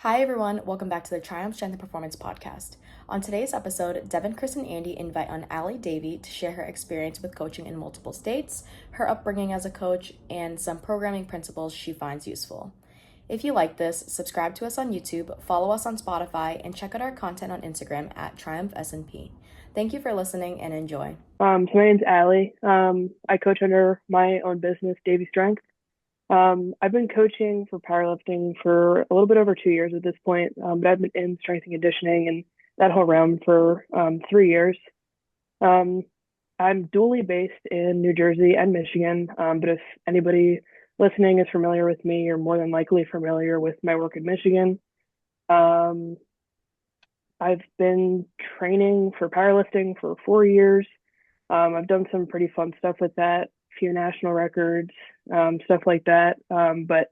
Hi, everyone. Welcome back to the Triumph Strength and Performance podcast. On today's episode, Devin, Chris, and Andy invite on Allie Davey to share her experience with coaching in multiple states, her upbringing as a coach, and some programming principles she finds useful. If you like this, subscribe to us on YouTube, follow us on Spotify, and check out our content on Instagram at Triumph S&P. Thank you for listening and enjoy. So my name's Allie. I coach under my own business, Davey Strength. I've been coaching for powerlifting for a little bit over 2 years at this point, but I've been in strength and conditioning and that whole realm for 3 years. Um, I'm dually based in New Jersey and Michigan, but if anybody listening is familiar with me, you're more than likely familiar with my work in Michigan. Um, I've been training for powerlifting for 4 years. I've done some pretty fun stuff with that, few national records, stuff like that. But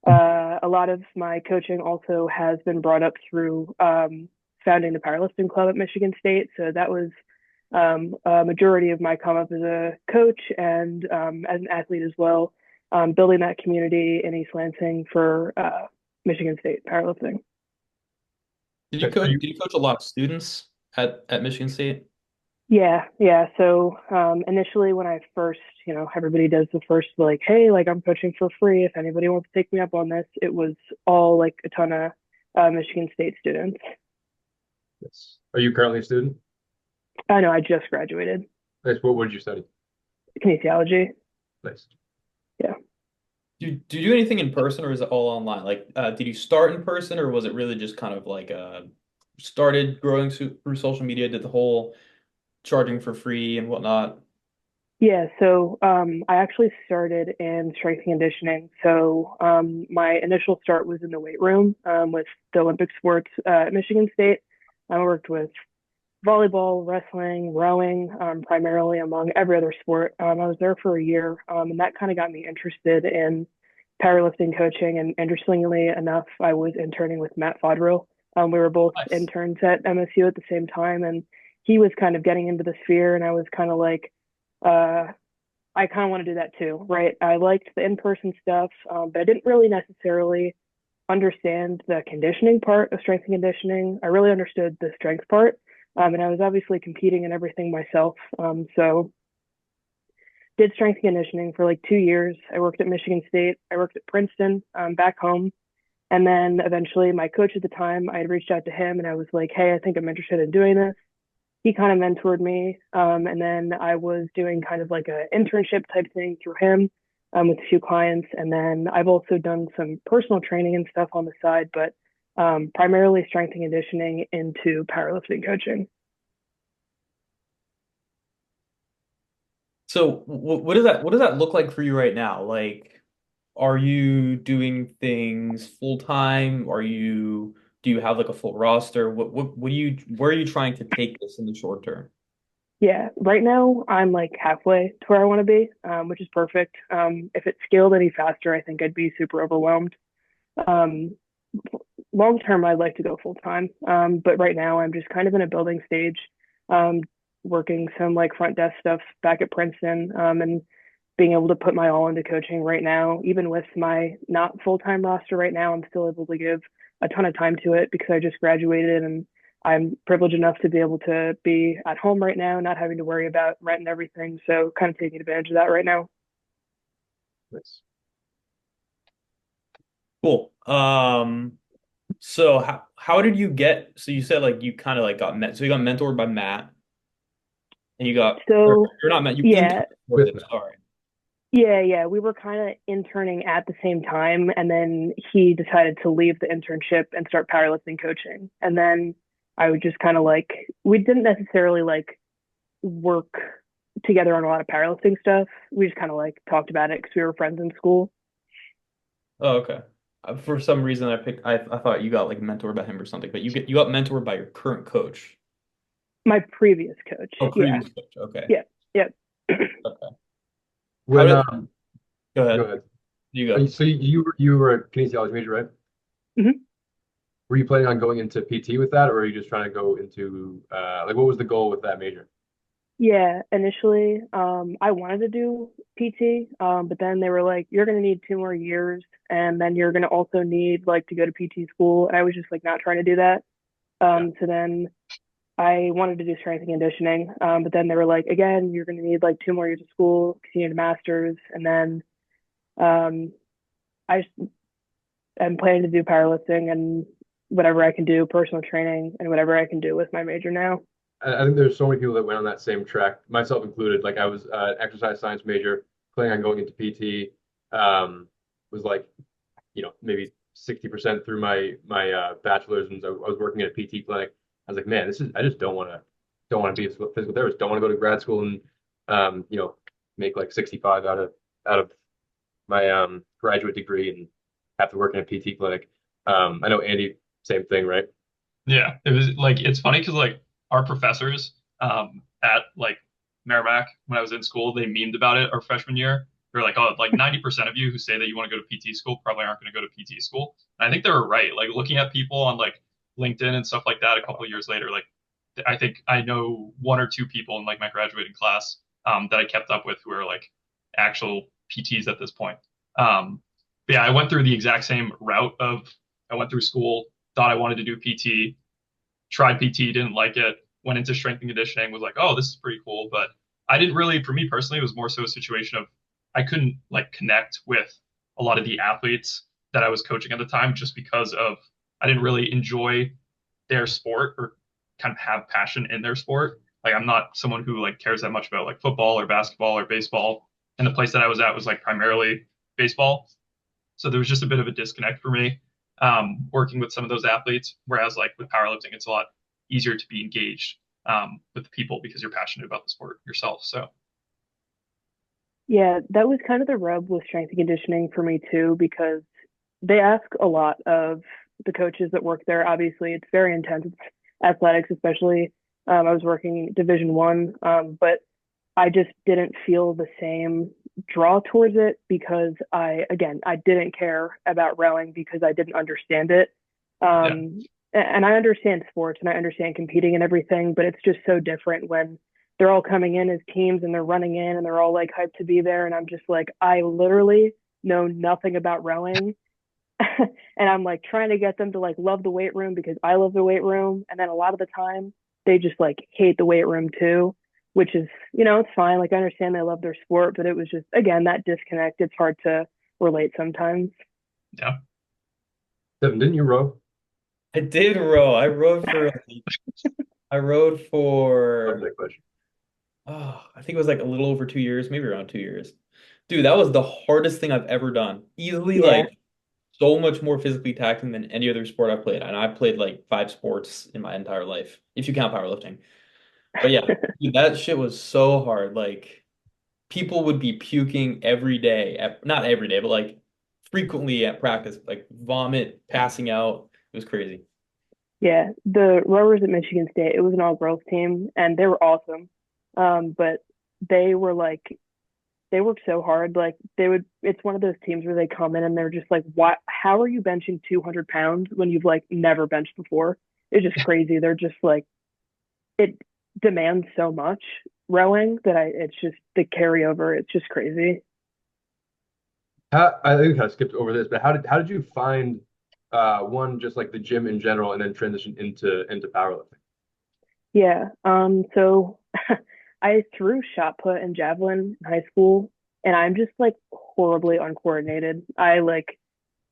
a lot of my coaching also has been brought up through founding the powerlifting club at Michigan State. So that was a majority of my come up as a coach and as an athlete as well, building that community in East Lansing for Michigan State powerlifting. Did you coach a lot of students at Michigan State? Yeah. So initially, when I first, everybody does the first like, hey, like I'm coaching for free. If anybody wants to take me up on this, it was all like a ton of Michigan State students. Yes. Are you currently a student? I know I just graduated Nice. What did you study? kinesiology. Nice. Yeah. Do you do anything in person or is it all online? Like, did you start in person or was it really just kind of like started growing through social media, did the whole charging for free and whatnot? Yeah, so I actually started in strength and conditioning. So my initial start was in the weight room with the Olympic sports at Michigan State. I worked with volleyball, wrestling, rowing, primarily among every other sport. I was there for a year, and that kind of got me interested in powerlifting coaching. And interestingly enough, I was interning with Matt Fodrell. We were both Nice. interns at MSU at the same time, and he was kind of getting into the sphere, and I was kind of like, uh, I kind of want to do that too, right? I liked the in-person stuff, but I didn't really necessarily understand the conditioning part of strength and conditioning. I really understood the strength part, and I was obviously competing in everything myself. So did strength and conditioning for like 2 years. I worked at Michigan State. I worked at Princeton, back home. And then eventually my coach at the time, I had reached out to him and I was like, hey, I think I'm interested in doing this. He kind of mentored me. And then I was doing kind of like an internship type thing through him with a few clients. And then I've also done some personal training and stuff on the side, but primarily strength and conditioning into powerlifting coaching. So what does that look like for you right now? Like, are you doing things full time? Do you have like a full roster? What do you where are you trying to take this in the short term? Yeah, right now I'm like halfway to where I want to be, which is perfect. If it scaled any faster, I think I'd be super overwhelmed. Um, Long term, I'd like to go full time, but right now I'm just kind of in a building stage, um, working some like front desk stuff back at Princeton, and being able to put my all into coaching right now. Even with my not full time roster right now, I'm still able to give a ton of time to it because I just graduated and I'm privileged enough to be able to be at home right now, not having to worry about rent and everything. So kind of taking advantage of that right now. Nice. Cool. So how did you get? So you said like you kind of like got met. So you got mentored by Matt, and you got or So you're not Matt. You interned yeah, with him. Sorry. yeah. We were kind of interning at the same time, and then he decided to leave the internship and start powerlifting coaching. And then I would just kind of like we didn't necessarily like work together on a lot of powerlifting stuff. We just kind of like talked about it because we were friends in school. Oh, okay. For some reason, I thought you got like mentored by him or something, but you got mentored by your current coach. My previous coach, Oh, yeah, previous coach. Okay. yeah, yeah. Okay. How When did? Go go ahead. ahead. You go. So you were a kinesiology major, right? Mhm. Were you planning on going into PT with that, or are you just trying to go into like what was the goal with that major? Yeah, initially, I wanted to do PT, but then they were like, "You're gonna need 2 more years, and then you're gonna also need like to go to PT school." And I was just like not trying to do that. Yeah. So then I wanted to do strength and conditioning, but then they were like, "Again, you're gonna need like 2 more years of school, because you need a master's." And then um, I just am planning to do powerlifting and whatever I can do, personal training, and whatever I can do with my major now. I think there's so many people that went on that same track, myself included. Like I was an exercise science major, planning on going into PT. Was like, maybe 60% through my bachelor's, and so I was working at a PT clinic. I was like, man, this is I just don't want to be a physical therapist. Don't want to go to grad school and um, you know, make like 65 out of my graduate degree and have to work in a PT clinic. I know Andy, same thing, right? Yeah, it was like it's funny because like our professors at like Merrimack when I was in school, they memed about it our freshman year. They're like, oh, like 90% of you who say that you want to go to PT school probably aren't going to go to PT school. And I think they were right. Like looking at people on like LinkedIn and stuff like that a couple of years later, like I think I know one or two people in like my graduating class that I kept up with who are like actual PTs at this point. But yeah, I went through the exact same route of I went through school, thought I wanted to do PT, tried PT, didn't like it, went into strength and conditioning, was like, oh, this is pretty cool. But I didn't really, for me personally, it was more so a situation of I couldn't like connect with a lot of the athletes that I was coaching at the time just because of I didn't really enjoy their sport or kind of have passion in their sport. Like I'm not someone who like cares that much about like football or basketball or baseball. And the place that I was at was like primarily baseball. So there was just a bit of a disconnect for me working with some of those athletes. Whereas like with powerlifting, it's a lot easier to be engaged with the people because you're passionate about the sport yourself. So Yeah, that was kind of the rub with strength and conditioning for me too, because they ask a lot of the coaches that work there. Obviously, it's very intense. It's athletics, especially. I was working Division 1, but I just didn't feel the same draw towards it because again, I didn't care about rowing because I didn't understand it. yeah, And I understand sports and I understand competing and everything, but it's just so different when they're all coming in as teams and they're running in and they're all like hyped to be there. And I'm just like, I literally know nothing about rowing. And I'm like trying to get them to like love the weight room because I love the weight room. And then a lot of the time they just like hate the weight room too, which is, it's fine. Like I understand they love their sport, but it was just, again, that disconnect. It's hard to relate sometimes. yeah. Devin, didn't you row? I did row. I rowed Love for that question. I think it was like a little over 2 years, maybe around 2 years. Dude, that was the hardest thing I've ever done. Easily Yeah. like so much more physically taxing than any other sport I've played. And I played like five sports in my entire life, if you count powerlifting. But yeah, dude, that shit was so hard. Like people would be puking every day not every day, but like frequently at practice, like vomit, passing out. It was crazy. Yeah, the rowers at Michigan State, it was an all girls team and they were awesome. But they were like they work so hard. Like it's one of those teams where they come in and they're just like, "What? How are you benching 200 pounds when you've like never benched before?" It's just crazy. They're just like it demands so much rowing that it's just the carryover. It's just crazy. I think we kind of skipped over this, but how did you find one, just like the gym in general, and then transition into powerlifting? Yeah. So I threw shot put and javelin in high school, and I'm just like horribly uncoordinated. I like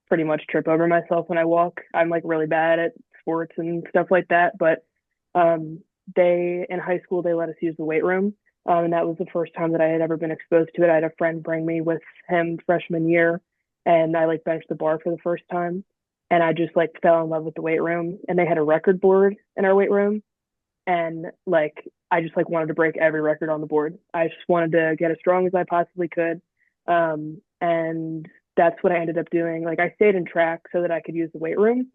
pretty much trip over myself when I walk. I'm like really bad at sports and stuff like that. But um, they in high school they let us use the weight room, and that was the first time that I had ever been exposed to it. I had a friend bring me with him freshman year, and I like benched the bar for the first time, and I just like fell in love with the weight room. And they had a record board in our weight room, and like I just like wanted to break every record on the board. I just wanted to get as strong as I possibly could. And that's what I ended up doing. Like I stayed in track so that I could use the weight room.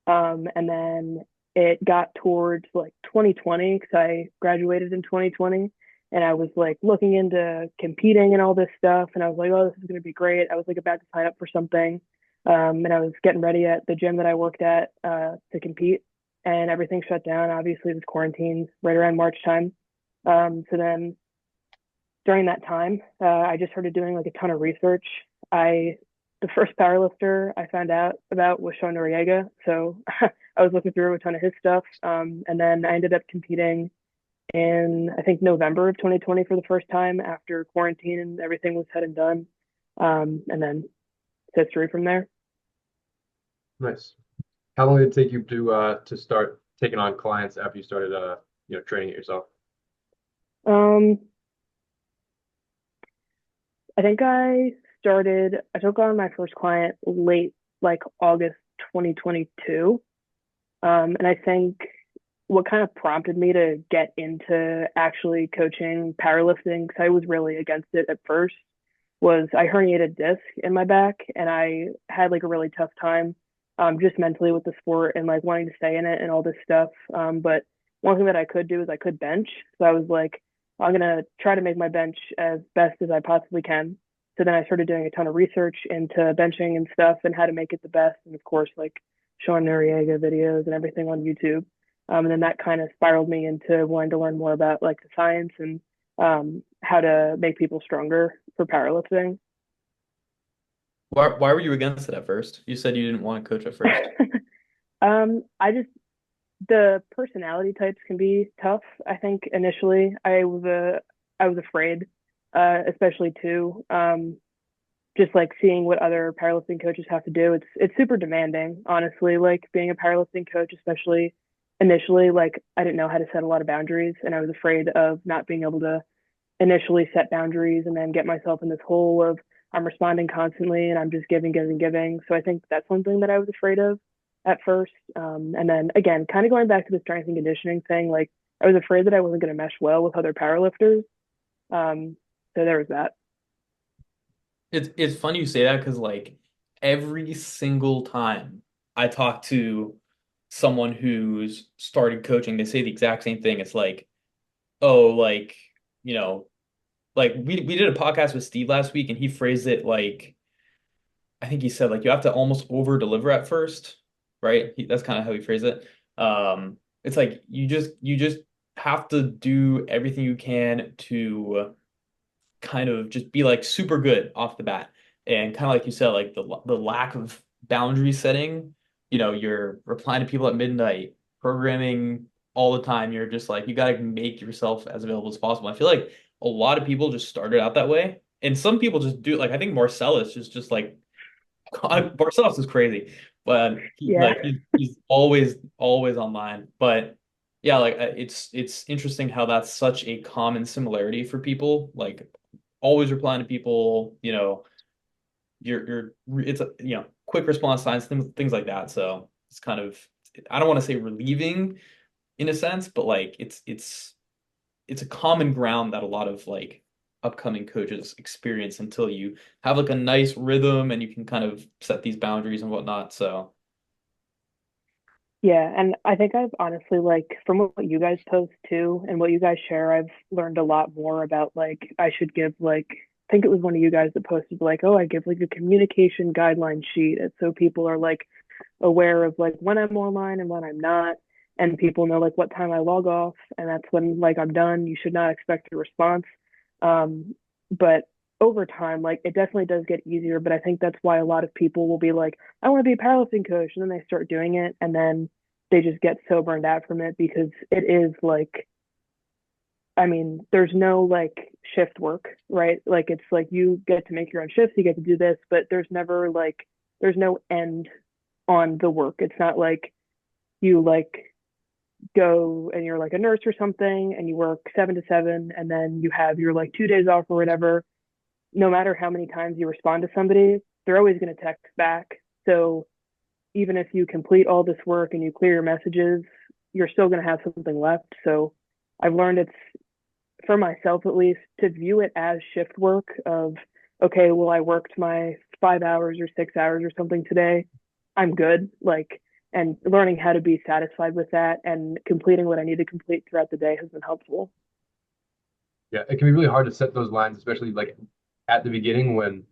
And then it got towards like 2020 because I graduated in 2020 and I was like looking into competing and all this stuff. And I was like, oh, this is going to be great. I was like about to sign up for something. And I was getting ready at the gym that I worked at to compete and everything shut down. Obviously, it was quarantined right around March time. So then during that time, I just started doing like a ton of research. The first powerlifter I found out about was Sean Noriega. So I was looking through a ton of his stuff. And then I ended up competing in, I think, November of 2020 for the first time after quarantine and everything was said and done. And then it's history from there. Nice. How long did it take you to start taking on clients after you started training it yourself? Um, I think I took on my first client late, like August 2022. And I think what kind of prompted me to get into actually coaching powerlifting, because I was really against it at first, was I herniated disc in my back and I had like a really tough time just mentally with the sport and like wanting to stay in it and all this stuff. But one thing that I could do is I could bench. So I was like, I'm gonna try to make my bench as best as I possibly can. So then I started doing a ton of research into benching and stuff and how to make it the best. And of course, like Sean Noriega videos and everything on YouTube. And then that kind of spiraled me into wanting to learn more about like the science and how to make people stronger for powerlifting. Why were you against it at first? You said you didn't want to coach at first. I just the personality types can be tough. I think initially I was afraid, especially too. Just like seeing what other powerlifting coaches have to do. It's super demanding, honestly. Like being a powerlifting coach, especially initially, like I didn't know how to set a lot of boundaries, and I was afraid of not being able to initially set boundaries and then get myself in this hole of I'm responding constantly and I'm just giving, giving, giving. So I think that's one thing that I was afraid of at first. And then again, kind of going back to the strength and conditioning thing, like I was afraid that I wasn't going to mesh well with other powerlifters. So there was that. It's funny you say that because like every single time I talk to someone who's started coaching, they say the exact same thing. It's like, oh, like, you know, like we did a podcast with Steve last week and he phrased it like I think he said like you have to almost over deliver at first, right? That's kind of how he phrased it. It's like you just have to do everything you can to kind of just be like super good off the bat. And kind of like you said, like the lack of boundary setting, you're replying to people at midnight, programming all the time. You're just like you got to make yourself as available as possible. I feel like a lot of people just started out that way. And some people just do like I think Marcellus is just like God, Marcellus is crazy, but Yeah. he's always online. But yeah, like it's interesting how that's such a common similarity for people. Like always replying to people, you're it's a quick response times, things like that. So it's kind of I don't want to say relieving in a sense, but like it's a common ground that a lot of like upcoming coaches experience until you have like a nice rhythm and you can kind of set these boundaries and whatnot. So Yeah, and I think I've honestly like from what you guys post too and what you guys share, I've learned a lot more about like I should give like I think it was one of you guys that posted like, oh, I give like a communication guideline sheet and so people are like aware of like when I'm online and when I'm not and people know like what time I log off and that's when like I'm done. You should not expect a response. But over time, like it definitely does get easier, but I think that's why a lot of people will be like, I want to be a powerlifting coach, and then they start doing it, and then they just get so burned out from it because it is like, I mean, there's no like shift work, right? Like it's like you get to make your own shifts, you get to do this, but there's never like there's no end on the work. It's not like you like go and you're like a nurse or something and you work 7 to 7 and then you have your like 2 days off or whatever. No matter how many times you respond to somebody, they're always going to text back. So even if you complete all this work and you clear your messages, you're still going to have something left. So I've learned it's for myself at least to view it as shift work of, okay, well, I worked my 5 hours or 6 hours or something today. I'm good. Like, and learning how to be satisfied with that and completing what I need to complete throughout the day has been helpful. Yeah, it can be really hard to set those lines, especially like at the beginning when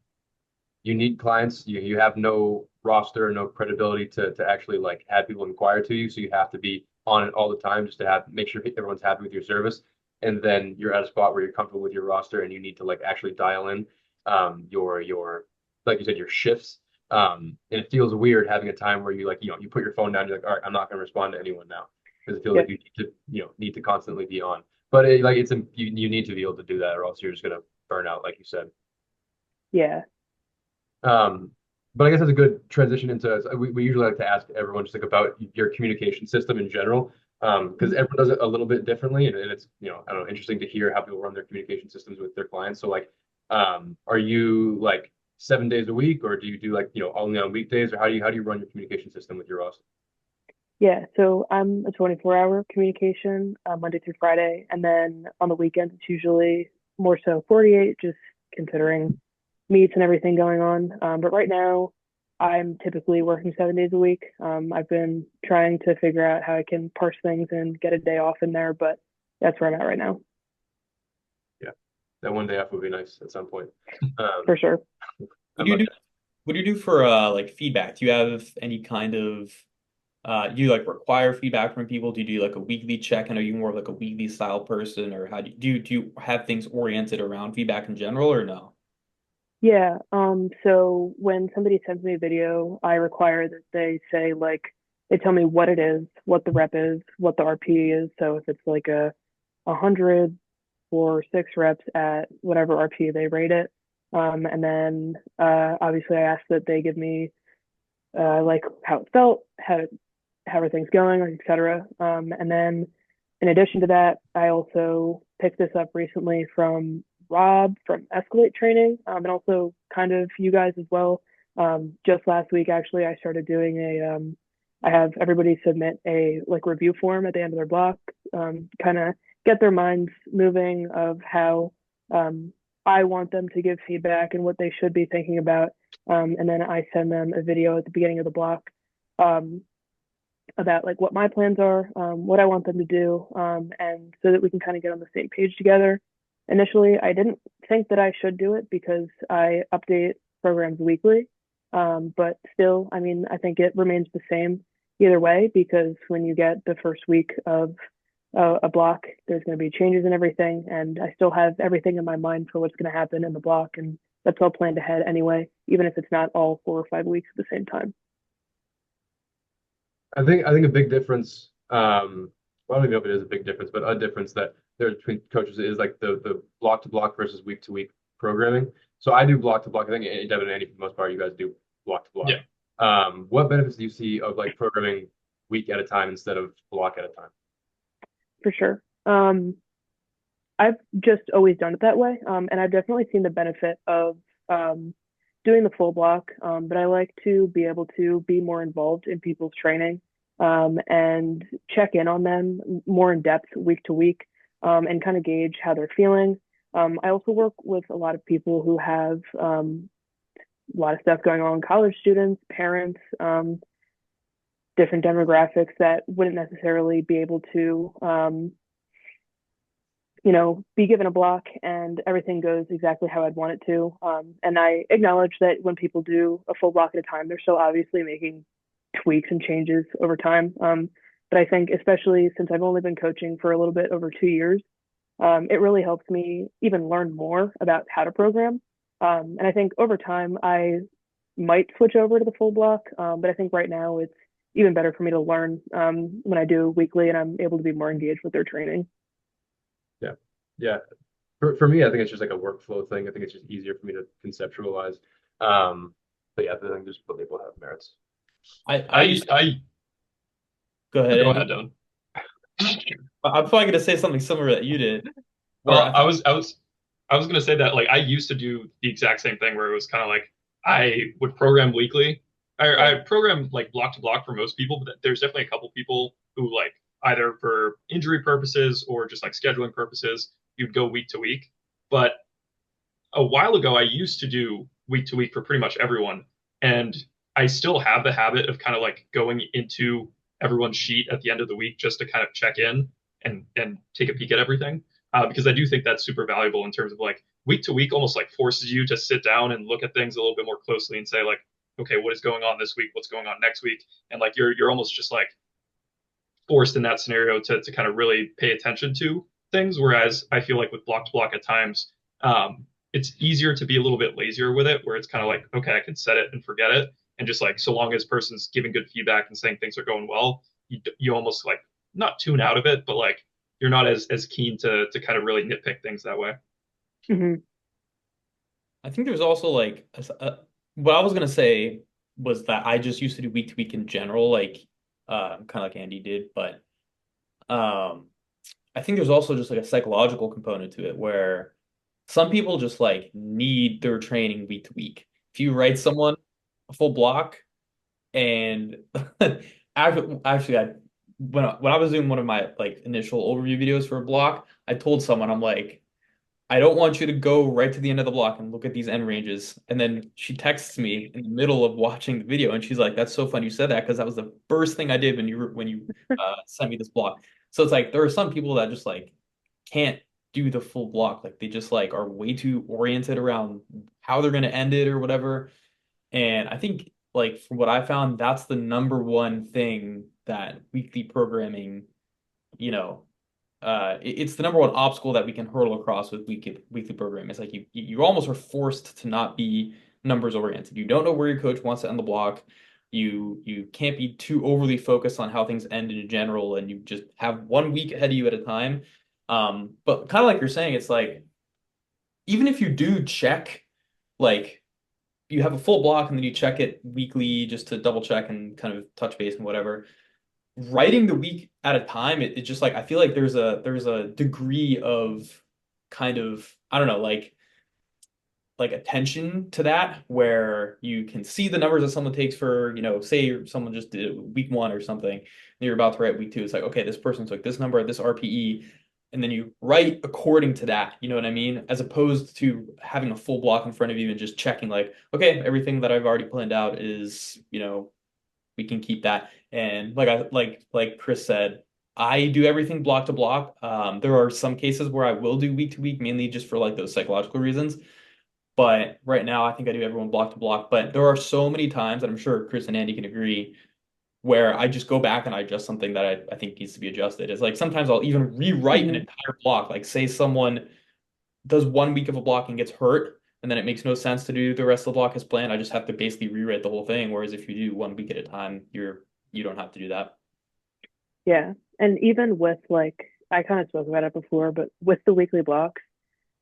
you need clients, you have no roster, no credibility to actually like have people inquire to you. So you have to be on it all the time just to have make sure everyone's happy with your service. and then you're at a spot where you're comfortable with your roster and you need to like actually dial in your like you said your shifts. And it feels weird having a time where you like you put your phone down, you're like, all right, I'm not going to respond to anyone now because it feels Yeah, like you need to constantly be on. But you need to be able to do that or else you're just going to burn out, like you said. yeah, Um, but I guess that's a good transition into we usually like to ask everyone just like about your communication system in general, because everyone does it a little bit differently, and it's I don't know, interesting to hear how people run their communication systems with their clients. So like, are you like 7 days a week, or do you do like only on weekdays, or how do you run your communication system with your roster? yeah. So I'm a 24-hour communication, Monday through Friday, and then on the weekends it's usually more so 48, just considering meets and everything going on. But right now, I'm typically working 7 days a week. I've been trying to figure out how I can parse things and get a day off in there, but that's where I'm at right now, Yeah, that one day off would be nice at some point. for sure. What I'm do you not do? What do you do for like feedback? Do you have any kind of do you like require feedback from people? Do you do like a weekly check? And are you more of like a weekly style person, or how do you have things oriented around feedback in general, or no? Yeah. So when somebody sends me a video, I require that they say like they tell me what it is, what the rep is, what the RP is. So if it's like a hundred for 6 reps at whatever RP they rate it. And then obviously I ask that they give me like how it felt, how everything's going, etc. And then in addition to that, I also picked this up recently from Rob from Escalate Training, and also kind of you guys as well. Just last week, actually, I started doing I have everybody submit a like review form at the end of their block, kind of get their minds moving of how I want them to give feedback and what they should be thinking about. And then I send them a video at the beginning of the block um, about like what my plans are, what I want them to do, and so that we can kind of get on the same page together. Initially, I didn't think that I should do it because I update programs weekly, but still, I mean, I think it remains the same either way because when you get the first week of a block, there's going to be changes and everything, and I still have everything in my mind for what's going to happen in the block, and that's all planned ahead anyway, even if it's not all 4 or 5 weeks at the same time. I think a big difference, well, I don't even know if it is a big difference, but a difference that there's between coaches is like the block to block versus week to week programming. So I do block to block. I think Devin and Andy, for the most part, you guys do block to block. Yeah. What benefits do you see of like programming week at a time instead of block at a time? For sure. I've just always done it that way. And I've definitely seen the benefit of doing the full block. But I like to be able to be more involved in people's training and check in on them more in depth week to week and kind of gauge how they're feeling. I also work with a lot of people who have a lot of stuff going on, college students, parents, different demographics that wouldn't necessarily be able to be given a block and everything goes exactly how I'd want it to. And I acknowledge that when people do a full block at a time, they're still obviously making tweaks and changes over time. But I think, especially since I've only been coaching for a little bit over 2 years, it really helps me even learn more about how to program. And I think over time, I might switch over to the full block. But I think right now it's even better for me to learn when I do weekly and I'm able to be more engaged with their training. Yeah. Yeah. For me, I think it's just like a workflow thing. I think it's just easier for me to conceptualize. But yeah, I think just both people have merits. I used to I go ahead, go Andy. ahead, Dylan. I'm probably gonna say something similar that you did. Or Where I was gonna say that like I used to do the exact same thing where it was kind of like I would program weekly. I program like block to block for most people, but there's definitely a couple people who like either for injury purposes or just like scheduling purposes, you'd go week to week. But a while ago, I used to do week to week for pretty much everyone. And I still have the habit of kind of like going into everyone's sheet at the end of the week just to kind of check in and take a peek at everything. Because I do think that's super valuable in terms of like week to week almost like forces you to sit down and look at things a little bit more closely and say like, okay, what is going on this week? What's going on next week? And like you're almost just like forced in that scenario to kind of really pay attention to things. Whereas I feel like with block to block at times, it's easier to be a little bit lazier with it, where it's kind of like, okay, I can set it and forget it. And just like, so long as person's giving good feedback and saying things are going well, you almost like not tune out of it, but like you're not as keen to kind of really nitpick things that way. Hmm. I think there's also like what I was gonna say was that I just used to do week to week in general, like kind of like Andy did, but um, I think there's also just like a psychological component to it where some people just like need their training week to week. If you write someone a full block and actually I when I was doing one of my like initial overview videos for a block, I told someone I'm like I don't want you to go right to the end of the block and look at these end ranges. And then she texts me in the middle of watching the video, and she's like, "That's so funny you said that because that was the first thing I did when you sent me this block." So it's like there are some people that just like can't do the full block, like they just like are way too oriented around how they're going to end it or whatever. And I think like from what I found, that's the number one thing that weekly programming, you know, it's the number one obstacle that we can hurdle across with weekly programming. It's like you almost are forced to not be numbers oriented. You don't know where your coach wants to end the block. You can't be too overly focused on how things end in general, and you just have 1 week ahead of you at a time. But kind of like you're saying, it's like even if you do check, like you have a full block and then you check it weekly just to double check and kind of touch base and whatever writing the week at a time, it just like I feel like there's a degree of kind of I don't know like attention to that where you can see the numbers that someone takes for say someone just did week one or something and you're about to write week two. It's like okay, this person took this number at this RPE, and then you write according to that. You know what I mean? As opposed to having a full block in front of you and just checking like okay, everything that I've already planned out is we can keep that. And like Chris said, I do everything block to block. There are some cases where I will do week to week, mainly just for like those psychological reasons. But right now, I think I do everyone block to block. But there are so many times, and I'm sure Chris and Andy can agree, where I just go back and I adjust something that I think needs to be adjusted. It's like sometimes I'll even rewrite an Hmm. entire block. Like say someone does 1 week of a block and gets hurt, and then it makes no sense to do the rest of the block as planned. I just have to basically rewrite the whole thing. Whereas if you do 1 week at a time, you don't have to do that. Yeah. And even with like, I kind of spoke about it before, but with the weekly blocks,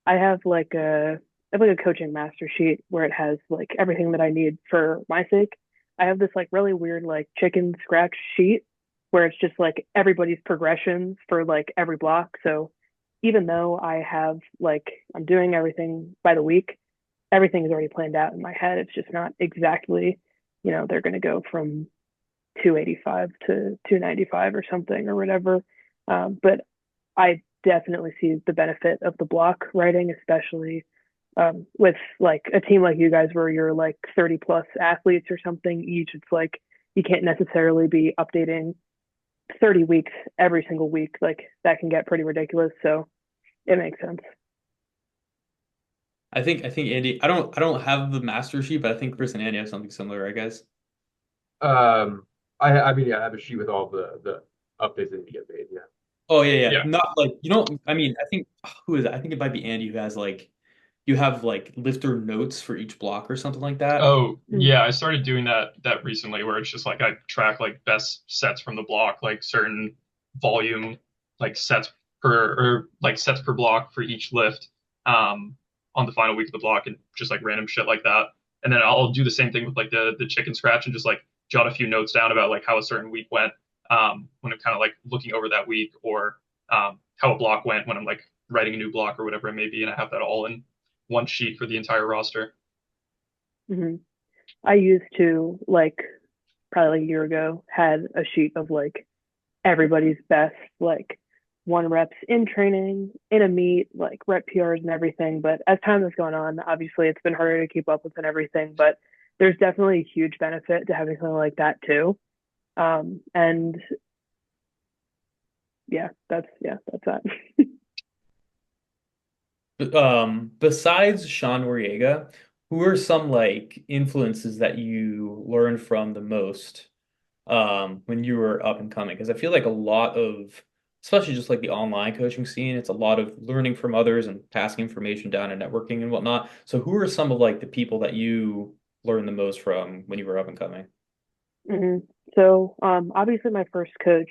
I have like a coaching master sheet where it has like everything that I need for my sake. I have this like really weird like chicken scratch sheet where it's just like everybody's progressions for like every block. So even though I have like I'm doing everything by the week, everything is already planned out in my head. It's just not exactly, they're going to go from 285 to 295 or something or whatever. But I definitely see the benefit of the block writing, especially with like a team like you guys where you're like 30 plus athletes or something each. It's like you can't necessarily be updating 30 weeks every single week. Like that can get pretty ridiculous. So it makes sense. I think Andy, I don't have the master sheet, but I think Chris and Andy have something similar, I guess. Um, I mean, yeah, I have a sheet with all the updates that need to get made. Yeah. Oh yeah, yeah. Yeah. Not like you don't. I mean, I think who is it? I think it might be Andy who has like you have like lifter notes for each block or something like that. Oh, Mm. yeah, I started doing that recently where it's just like I track like best sets from the block, like certain volume, like sets sets per block for each lift, um, on the final week of the block and just like random shit like that. And then I'll do the same thing with like the chicken scratch and just like jot a few notes down about like how a certain week went, when I'm kind of like looking over that week or how a block went when I'm like writing a new block or whatever it may be, and I have that all in one sheet for the entire roster. Hmm. I used to like probably like a year ago had a sheet of like everybody's best like one reps in training, in a meet, like rep PRs and everything. But as time has gone on, obviously it's been harder to keep up with and everything. But there's definitely a huge benefit to having something like that too. And that's that. Besides Sean Noriega, who are some like influences that you learned from the most when you were up and coming? Because I feel like a lot of especially just like the online coaching scene, it's a lot of learning from others and passing information down and networking and whatnot. So who are some of like the people that you learned the most from when you were up and coming? hmm So, obviously, my first coach,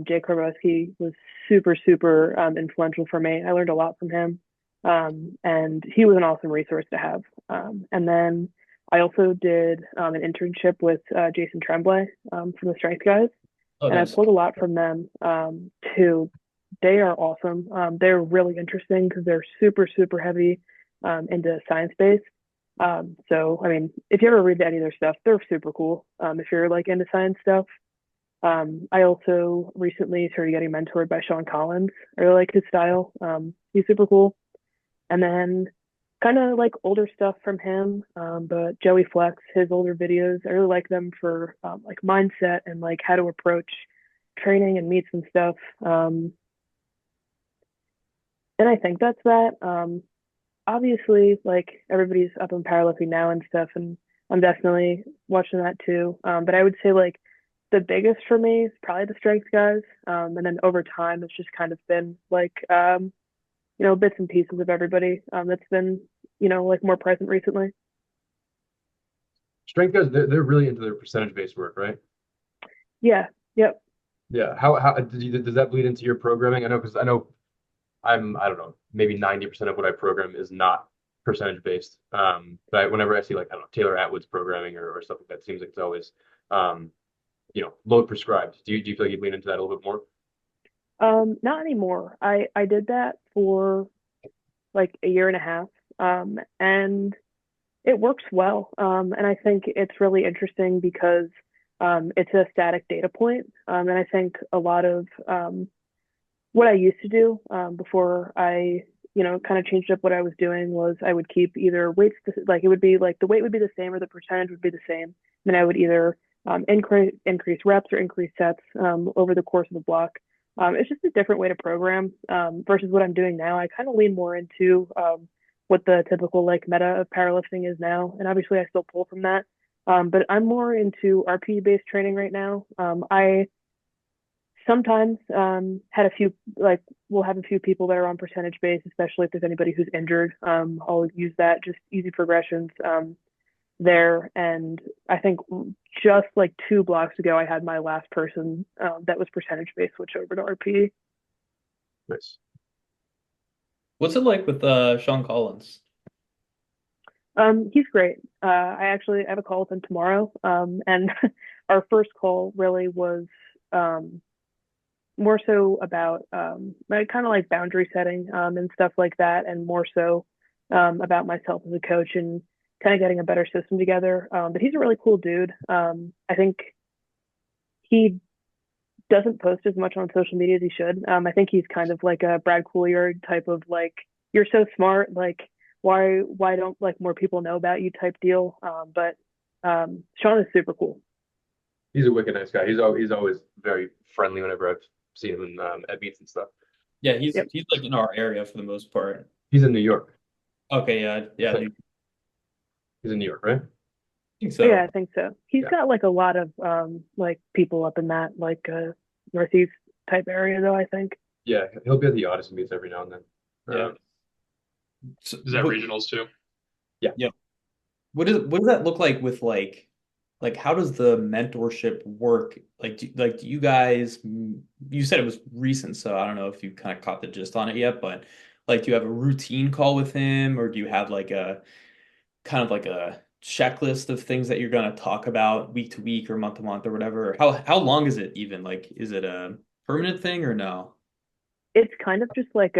Jay Karbowski, was super, super influential for me. I learned a lot from him, and he was an awesome resource to have. And then I also did an internship with Jason Tremblay from the Strength Guys, Oh, and I nice. pulled a lot from them too. They are awesome. They're really interesting because they're super, super heavy into science based. So I mean, if you ever read any of their stuff, they're super cool. If you're like into science stuff. I also recently started getting mentored by Sean Collins. I really like his style. He's super cool. And then kind of like older stuff from him, but Joey Flex, his older videos, I really like them for like mindset and like how to approach training and meets and stuff. And I think that's that. Obviously, like everybody's up in powerlifting now and stuff, and I'm definitely watching that too. But I would say like the biggest for me is probably the strength guys. And then over time, it's just kind of been like bits and pieces of everybody that's been like more present recently. Strength guys, they're really into their percentage based work, right? Yeah. Yep. Yeah. How does that bleed into your programming? I know because I know I don't know, maybe 90% of what I program is not percentage based. But whenever I see like, I don't know, Taylor Atwood's programming or stuff like that, it seems like it's always, um, load prescribed. Do you feel like you lean into that a little bit more? Not anymore. I did that for like a year and a half, and it works well. And I think it's really interesting because it's a static data point. And I think a lot of what I used to do before I, kind of changed up what I was doing was I would keep either weights, like it would be like the weight would be the same or the percentage would be the same. Then I would either increase reps or increase sets over the course of the block. It's just a different way to program versus what I'm doing now. I kind of lean more into what the typical like meta of powerlifting is now, and obviously I still pull from that. But I'm more into RP based training right now. I sometimes had a few like we'll have a few people that are on percentage base, especially if there's anybody who's injured. I'll use that just easy progressions there. And I think just like 2 blocks ago, I had my last person that was percentage based switch over to RP. Nice. What's it like with Sean Collins? He's great. I have a call with him tomorrow. And our first call really was um, more so about like kind of like boundary setting and stuff like that, and more so about myself as a coach and kind of getting a better system together. But he's a really cool dude. I think he doesn't post as much on social media as he should. I think he's kind of like a Brad Couillard type of like, you're so smart, like why don't like more people know about you type deal. But Sean is super cool. He's a wicked nice guy. He's always very friendly whenever I've seen him at meets and stuff. Yeah, he's Yep. he's like in our area for the most part. He's in New York, Okay, yeah, I yeah, I think. He's in New York, right? think Oh, yeah, so. I think so. He's Yeah. got like a lot of like people up in that like northeast type area though, I think. Yeah, he'll be at the Odyssey meets every now and then. Yeah. Um, So, Is that regionals too? yeah. yeah. What does that look like with like how does the mentorship work? Do you guys you said it was recent, so I don't know if you kind of caught the gist on it yet, but like do you have a routine call with him or do you have like a kind of like a checklist of things that you're going to talk about week to week or month to month or whatever? How long is it even? Like is it a permanent thing or no? It's kind of just like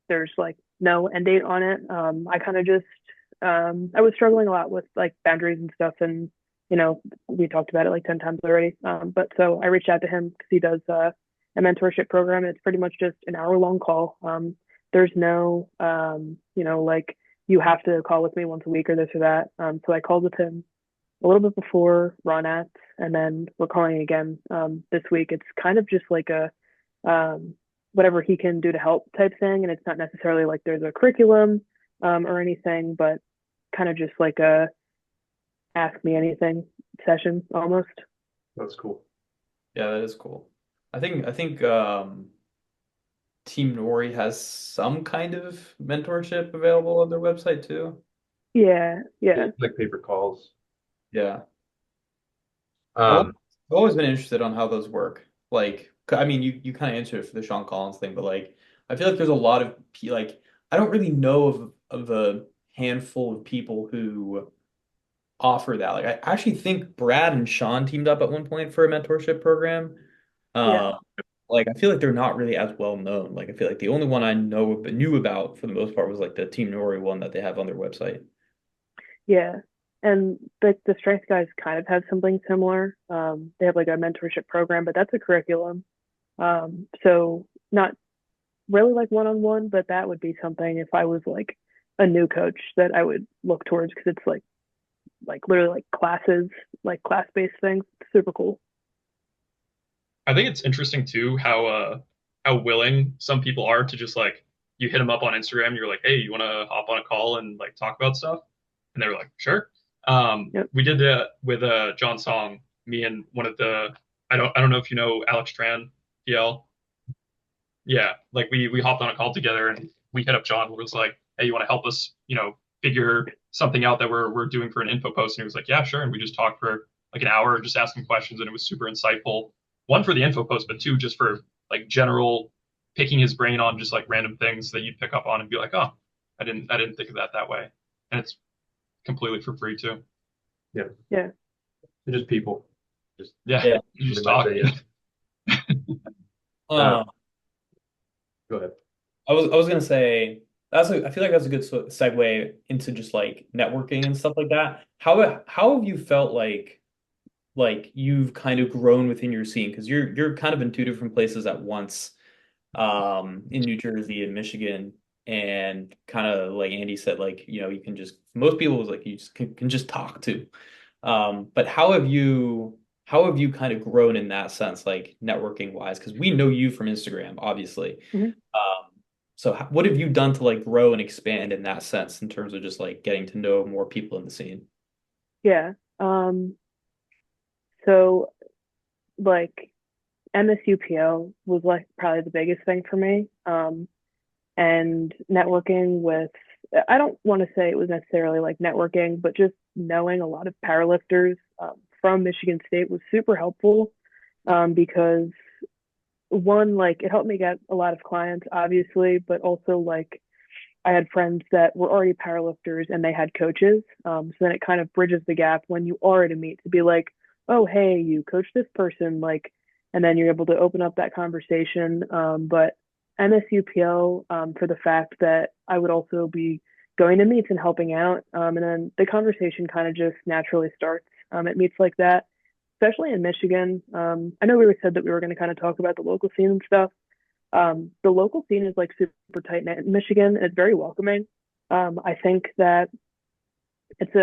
there's like no end date on it. I kind of just I was struggling a lot with like boundaries and stuff, and we talked about it like 10 times already. But so I reached out to him because he does a mentorship program, and it's pretty much just an hour long call. There's no like you have to call with me once a week or this or that. So I called with him a little bit before Ronat, and then we're calling again this week. It's kind of just like a um, whatever he can do to help type thing, and it's not necessarily like there's a curriculum or anything, but kind of just like a ask me anything session almost. That's cool. Yeah, that is cool. I think Team Nori has some kind of mentorship available on their website too. Yeah, yeah, Like paper calls. Yeah. I've Um, always been interested on how those work. Like, I mean, you kind of answered it for the Sean Collins thing, but like, I feel like there's a lot of like, I don't really know of a handful of people who offer that. Like, I actually think Brad and Sean teamed up at one point for a mentorship program. yeah, Uh, like, I feel like they're not really as well known. Like, I feel like the only one I knew about for the most part was like the Team Nori one that they have on their website. yeah. And the strength guys kind of have something similar. They have like a mentorship program, but that's a curriculum. So not really like one-on-one, but that would be something if I was like a new coach that I would look towards because it's like literally like classes, like class-based things. Super cool. I think it's interesting too how willing some people are to just like you hit them up on Instagram, you're like, hey, you want to hop on a call and like talk about stuff? And they were like, sure. Yep. We did that with John Song, me and one of the I don't know if you know Alex Tran, PL. Yeah, like we hopped on a call together and we hit up John and was like, hey, you want to help us, figure something out that we're doing for an info post? And he was like, yeah, sure. And we just talked for like an hour, just asking questions, and it was super insightful. One for the info post, but two just for like general picking his brain on just like random things that you'd pick up on and be like, oh, I didn't think of that way. And it's completely for free too. yeah, Yeah. they're just people. Just Yeah, Yeah. you just they might talk. say yes. Um, Go ahead. I was gonna say I feel like that's a good segue into just like networking and stuff like that. How have you felt like you've kind of grown within your scene? Because you're kind of in two different places at once, in New Jersey and Michigan, and kind of like Andy said, like you can just most people was like you just can just talk to. But how have you kind of grown in that sense, like networking wise? Because we know you from Instagram, obviously. Mhm. So what have you done to like grow and expand in that sense in terms of just like getting to know more people in the scene? Yeah. So like MSUPO was like probably the biggest thing for me. And networking with, I don't want to say it was necessarily like networking, but just knowing a lot of powerlifters from Michigan State was super helpful because one, like it helped me get a lot of clients, obviously, but also like I had friends that were already powerlifters and they had coaches. So then it kind of bridges the gap when you are at a meet to be like, oh, hey, you coach this person, like, and then you're able to open up that conversation. But MSUPL, for the fact that I would also be going to meets and helping out, and then the conversation kind of just naturally starts at meets like that, especially in Michigan. I know we said that we were going to kind of talk about the local scene and stuff. The local scene is like super tight knit in Michigan, and it's very welcoming. I think that it's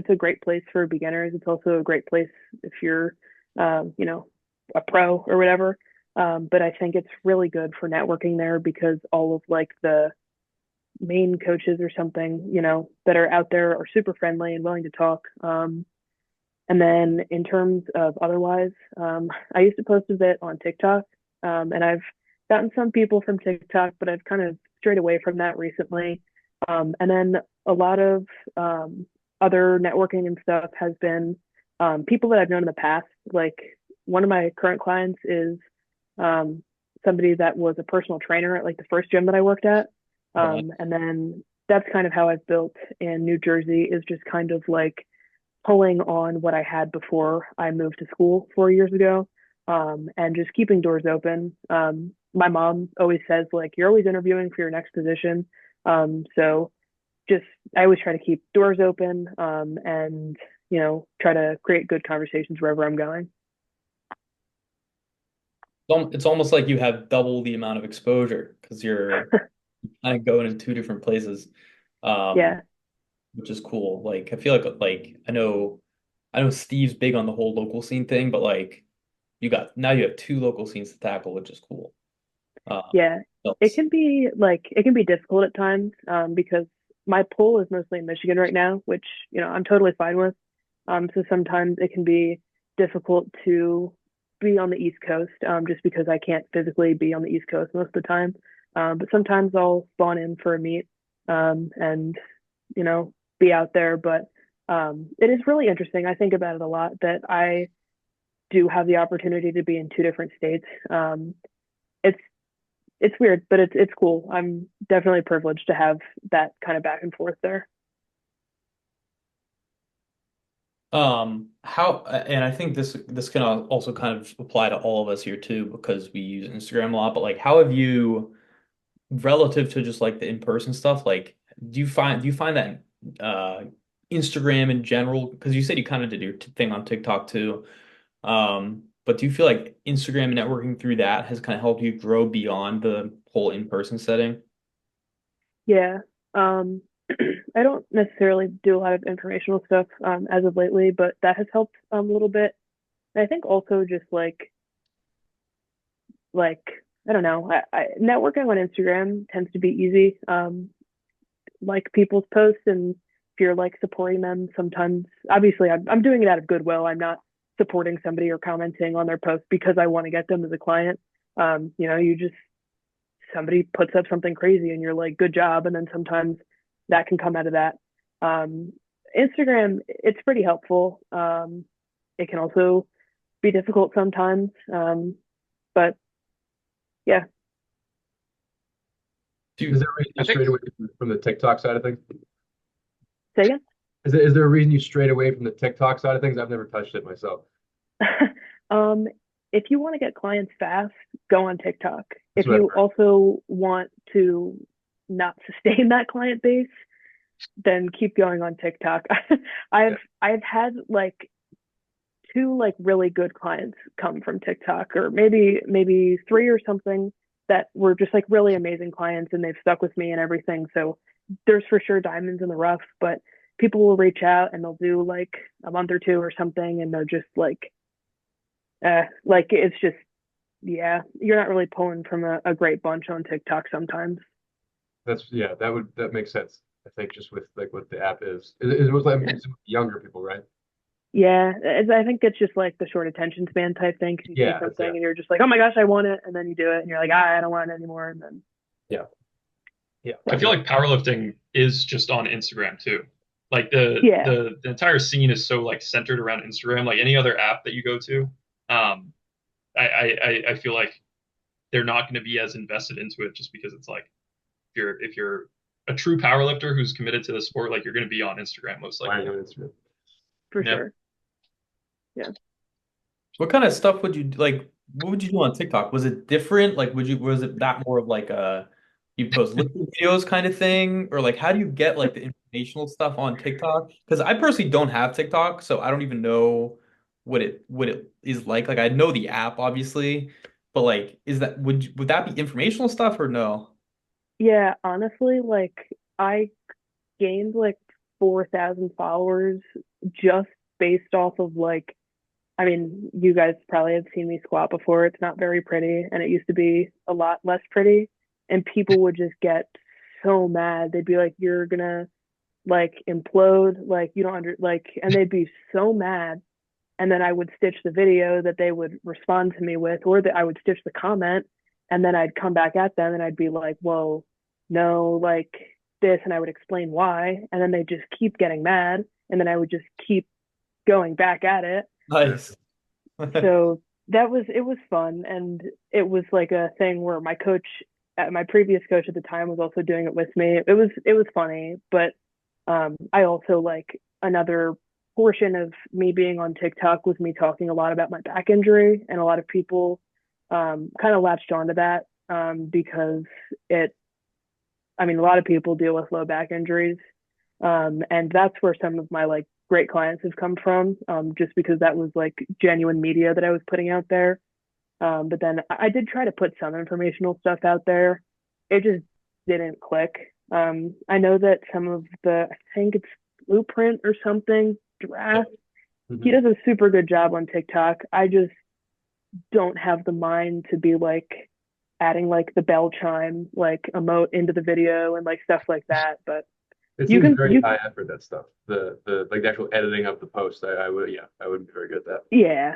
a great place for beginners. It's also a great place if you're, you know, a pro or whatever. But I think it's really good for networking there because all of like the main coaches or something, that are out there are super friendly and willing to talk. And then in terms of otherwise, I used to post a bit on TikTok, and I've gotten some people from TikTok, but I've kind of strayed away from that recently. And then a lot of other networking and stuff has been people that I've known in the past. Like one of my current clients is somebody that was a personal trainer at like the first gym that I worked at. And then that's kind of how I've built in New Jersey is just kind of like pulling on what I had before I moved to school 4 years ago, and just keeping doors open. My mom always says like you're always interviewing for your next position, so just I always try to keep doors open, and try to create good conversations wherever I'm going. It's almost like you have double the amount of exposure because you're kind of going in two different places, um, Yeah, which is cool. Like I feel like I know Steve's big on the whole local scene thing, but like you have two local scenes to tackle, which is cool. yeah. It Helps. can be difficult at times, because my pull is mostly in Michigan right now, which I'm totally fine with. So sometimes it can be difficult to be on the East Coast, just because I can't physically be on the East Coast most of the time. But sometimes I'll spawn in for a meet, and be out there. But it is really interesting. I think about it a lot that I do have the opportunity to be in two different states. It's it's weird, but it's cool. I'm definitely privileged to have that kind of back and forth there. And I think this can also kind of apply to all of us here too, because we use Instagram a lot, but like how have you relative to just like the in-person stuff, like do you find that uh Instagram in general, because you said you kind of did your thing on TikTok too. But do you feel like Instagram and networking through that has kind of helped you grow beyond the whole in-person setting? Yeah. Um, I don't necessarily do a lot of informational stuff as of lately, but that has helped a little bit. And I think also just like I don't know, networking on Instagram tends to be easy. Like people's posts, and if you're like supporting them, sometimes obviously I'm doing it out of goodwill. I'm not supporting somebody or commenting on their post because I want to get them as a client. You just somebody puts up something crazy and you're like, good job. And then sometimes that can come out of that. Um, Instagram, it's pretty helpful. It can also be difficult sometimes. But yeah, Do Is you, there a reason I you think strayed away from the TikTok side of things? say again. Is there a reason you strayed away from the TikTok side of things? I've never touched it myself. um, if you want to get clients fast, go on TikTok. That's If what I've you heard. also want to not sustain that client base, then keep going on TikTok. Yeah. I've had like two like really good clients come from TikTok, or maybe three or something, that were just like really amazing clients, and they've stuck with me and everything. So there's for sure diamonds in the rough, but people will reach out and they'll do like a month or two or something, and they're just like it's just yeah, you're not really pulling from a great bunch on TikTok sometimes. That makes sense. I think just with like what the app is. It was like, I mean, it's younger people, right? Yeah, I think it's just like the short attention span type thing. Because you see Yeah, something and you're just like, oh my gosh, I want it, and then you do it, and you're like, I don't want it anymore, and then yeah, yeah, I yeah, feel like powerlifting is just on Instagram too. Like the yeah, the the entire scene is so like centered around Instagram. Like any other app that you go to, um, I feel like they're not going to be as invested into it just because it's like if you're a true powerlifter who's committed to the sport, like you're going to be on Instagram most flying likely. on Instagram. for Yep. sure. Yeah. what kind of stuff would you like? What would you do on TikTok? Was it different? Like, was it that more of like a you post liquid videos kind of thing, or like how do you get like the informational stuff on TikTok? Because I personally don't have TikTok, so I don't even know what it is like. Like I know the app obviously, but like, would that be informational stuff or no? Yeah, honestly, like I gained like 4,000 followers just based off of like, I mean, you guys probably have seen me squat before. It's not very pretty, and it used to be a lot less pretty. And people would just get so mad. They'd be like, "You're gonna like implode, like you don't under like," and they'd be so mad. And then I would stitch the video that they would respond to me with, or that I would stitch the comment, and then I'd come back at them and I'd be like, "Whoa, no, like this," and I would explain why, and then they just keep getting mad, and then I would just keep going back at it. Yeah. Nice. So it was fun, and it was like a thing where my coach, my previous coach at the time, was also doing it with me. It was funny, but I also like another portion of me being on TikTok was me talking a lot about my back injury, and a lot of people kind of latched onto that because it. I mean, a lot of people deal with low back injuries, and that's where some of my like great clients have come from, just because that was like genuine media that I was putting out there. But then I did try to put some informational stuff out there. It just didn't click. I know that some of I think it's Blueprint or something, Draft, he Mhm. does a super good job on TikTok. I just don't have the mind to be like adding like the bell chime like emote into the video and like stuff like that. But It you seems can, very you, high effort, that stuff. The like the actual editing of the post. I would, yeah, I wouldn't be very good at that. yeah,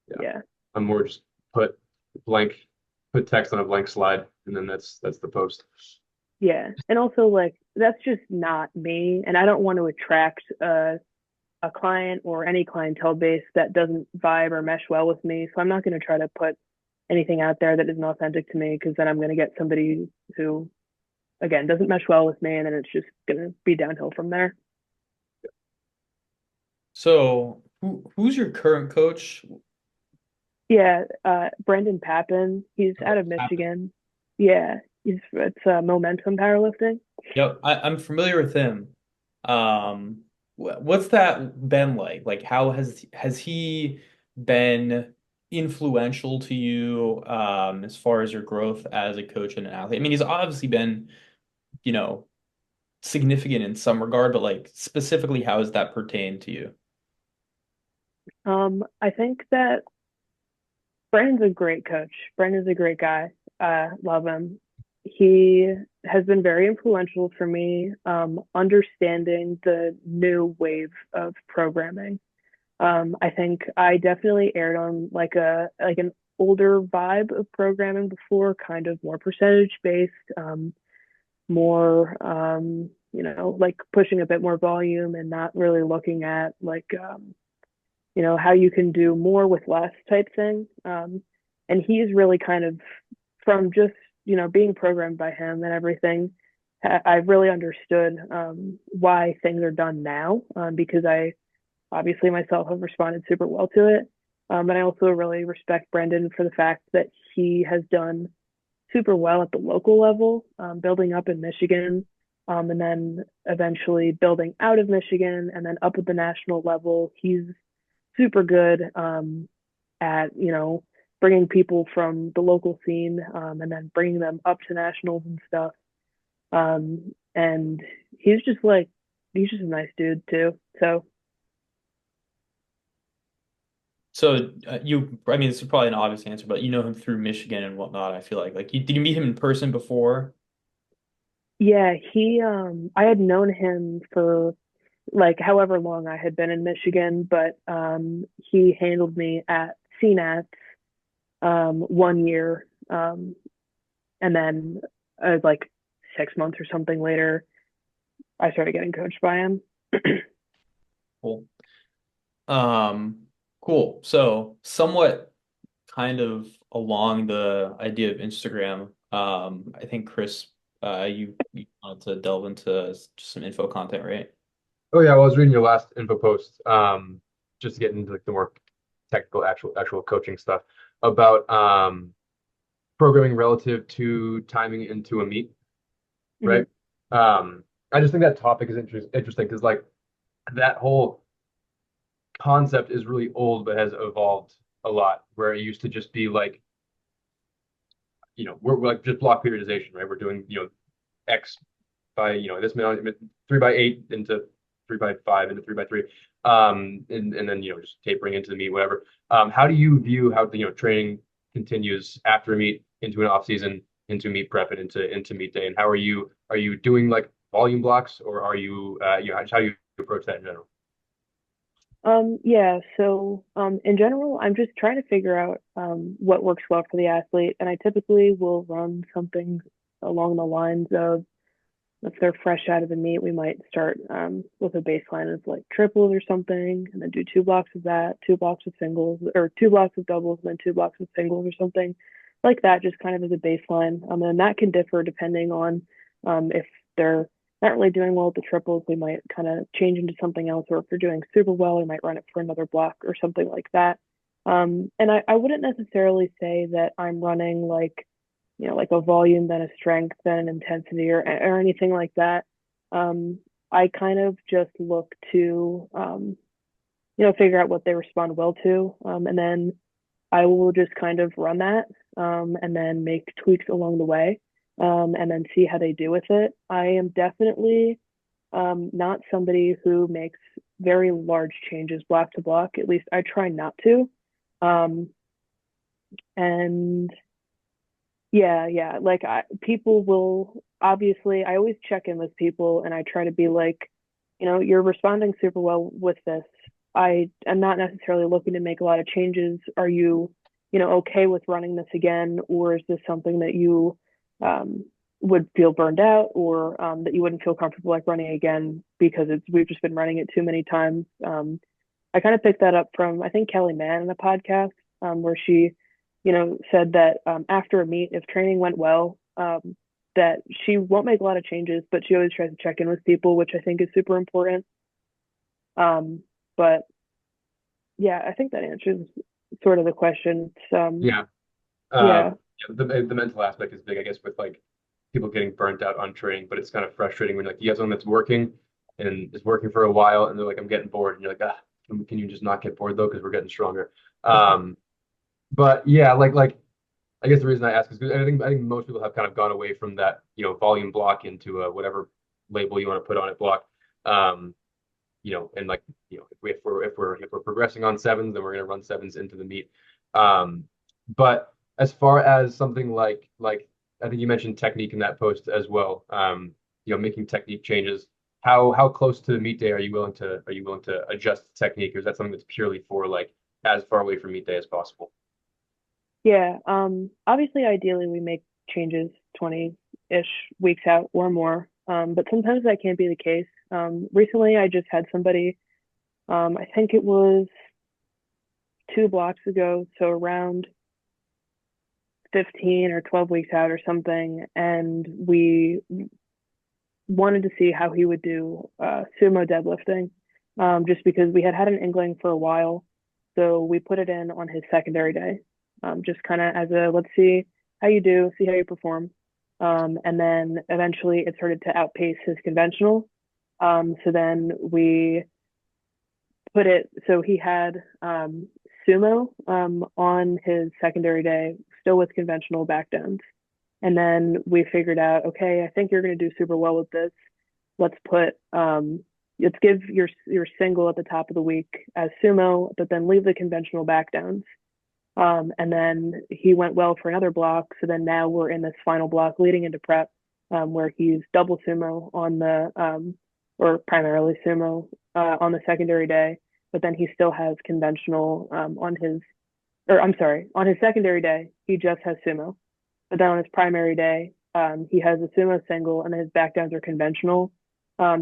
Yeah. yeah, I'm more just put blank put text on a blank slide, and then that's the post. Yeah. And also like that's just not me. And I don't want to attract a client or any clientele base that doesn't vibe or mesh well with me. So I'm not going to try to put anything out there that isn't authentic to me because then I'm going to get somebody who, again, doesn't mesh well with me, and then it's just going to be downhill from there. So who's your current coach? Yeah, Brandon Pappin, he's out of Happen. Michigan. Yeah, it's Momentum Powerlifting. Yep, I'm familiar with him. What's that been like? Like, how has he been influential to you as far as your growth as a coach and an athlete? I mean, he's obviously been, you know, significant in some regard, but like specifically, how has that pertained to you? I think that Brandon's a great coach. Brandon's a great guy. Love him. He has been very influential for me, understanding the new wave of programming. I think I definitely aired on like an older vibe of programming before, kind of more percentage based, more like pushing a bit more volume and not really looking at how you can do more with less type thing. And he's really kind of from just being programmed by him and everything. I've really understood why things are done now because I obviously myself have responded super well to it. And I also really respect Brendan for the fact that he has done super well at the local level, building up in Michigan, and then eventually building out of Michigan and then up at the national level. He's super good at bringing people from the local scene and then bringing them up to nationals and stuff. And he's just a nice dude too. So So I mean, this is probably an obvious answer, but you know him through Michigan and whatnot. I feel like did you meet him in person before? yeah, I had known him for like however long I had been in Michigan, but he handled me at CNATS 1 year, and then like 6 months or something later, I started getting coached by him. Cool. Um, cool. So somewhat kind of along the idea of Instagram, I think Chris, you wanted to delve into some info content, right? Oh yeah, well, I was reading your last info post, just to get into like the more technical actual coaching stuff about programming relative to timing into a meet, Mm-hmm. right? I just think that topic is interesting because like that whole concept is really old but has evolved a lot. Where it used to just be like, we're like just block periodization, right? We're doing X by this amount 3 by 8 into 3 by 5 into 3 by 3, and then just tapering into the meet, whatever. How do you view how the training continues after a meet into an off season, into meet prep, and into meet day? And how are you doing like volume blocks, or are you how do you approach that in general? Yeah, so in general, I'm just trying to figure out what works well for the athlete, and I typically will run something along the lines of if they're fresh out of the meet, we might start with a baseline of like triples or something, and then do 2 blocks of that, 2 blocks of singles, or 2 blocks of doubles, and then 2 blocks of singles or something like that, just kind of as a baseline. And that can differ depending on if they're not really doing well with the triples, we might kind of change into something else, or if they're doing super well, we might run it for another block or something like that. And I wouldn't necessarily say that I'm running like a volume, then a strength, then an intensity, or anything like that. I kind of just look to figure out what they respond well to, and then I will just kind of run that, and then make tweaks along the way, and then see how they do with it. I am definitely not somebody who makes very large changes block to block. At least I try not to. Um, and yeah. Like people will obviously, I always check in with people and I try to be like, you're responding super well with this. I am not necessarily looking to make a lot of changes. Are you okay with running this again, or is this something that you um, would feel burned out, or that you wouldn't feel comfortable like running again because we've just been running it too many times. I kind of picked that up from I think Kelly Mann in a podcast where she, said that after a meet, if training went well, that she won't make a lot of changes, but she always tries to check in with people, which I think is super important. But yeah, I think that answers sort of the question. Yeah. Yeah, Yeah, the mental aspect is big, I guess, with like people getting burnt out on training, but it's kind of frustrating when like you have something that's working and is working for a while, and they're like, I'm getting bored, and you're like, can you just not get bored though, because we're getting stronger. But yeah, like I guess the reason I ask is because I think most people have kind of gone away from that, volume block into whatever label you want to put on it block. Um, and like, if we're progressing on sevens, then we're going to run sevens into the meet. Um, but as far as something like I think you mentioned technique in that post as well. Making technique changes. How close to the meet day are you willing to adjust the technique, or is that something that's purely for like as far away from meet day as possible? yeah. Obviously, ideally, we make changes 20-ish weeks out or more. But sometimes that can't be the case. Recently, I just had somebody, I think it was 2 blocks ago, so around 15 or 12 weeks out or something, and we wanted to see how he would do sumo deadlifting, just because we had had an inkling for a while. So we put it in on his secondary day, just kind of as a let's see how you do, see how you perform. And then eventually it started to outpace his conventional. So then we put it, so he had sumo on his secondary day, still with conventional back downs. And then we figured out, okay, I think you're going to do super well with this. Let's put, let's give your single at the top of the week as sumo, but then leave the conventional back downs. And then he went well for another block. So then now we're in this final block leading into prep, where he's double sumo on the, or primarily sumo on the secondary day, but then he still has conventional on his, or I'm sorry, on his secondary day, he just has sumo. But then on his primary day, he has a sumo single and then his back downs are conventional.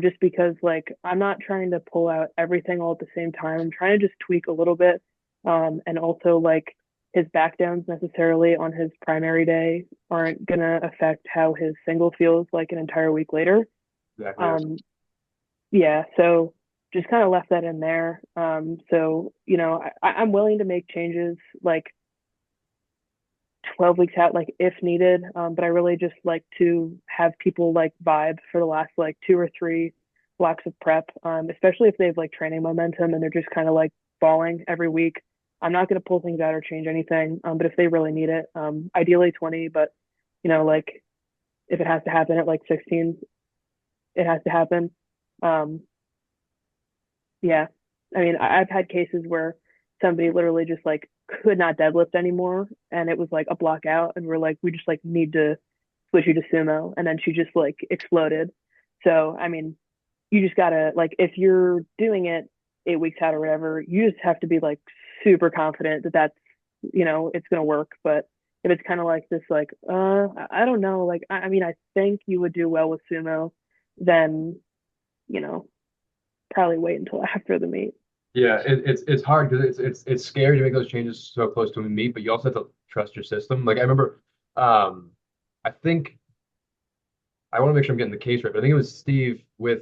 Just because like I'm not trying to pull out everything all at the same time. I'm trying to just tweak a little bit. And also like his back downs necessarily on his primary day aren't gonna affect how his single feels like an entire week later. Exactly. Yeah, so just kind of left that in there. So I'm willing to make changes like 12 weeks out, like if needed. But I really just like to have people like vibe for the last like 2 or 3 blocks of prep, especially if they have like training momentum and they're just kind of like falling every week. I'm not going to pull things out or change anything. But if they really need it, ideally 20, but like if it has to happen at like 16, it has to happen. Um, yeah, I mean, I've had cases where somebody literally just like could not deadlift anymore, and it was like a block out, and we're like, we just like need to switch you to sumo, and then she just like exploded. So I mean, you just gotta like if you're doing it 8 weeks out or whatever, you just have to be like super confident that that's it's gonna work. But if it's kind of like this, like I don't know, like I mean, I think you would do well with sumo, then you know probably wait until after the meet. Yeah, it's hard because it's scary to make those changes so close to a meet, but you also have to trust your system. Like I remember, I think I want to make sure I'm getting the case right, but I think it was Steve with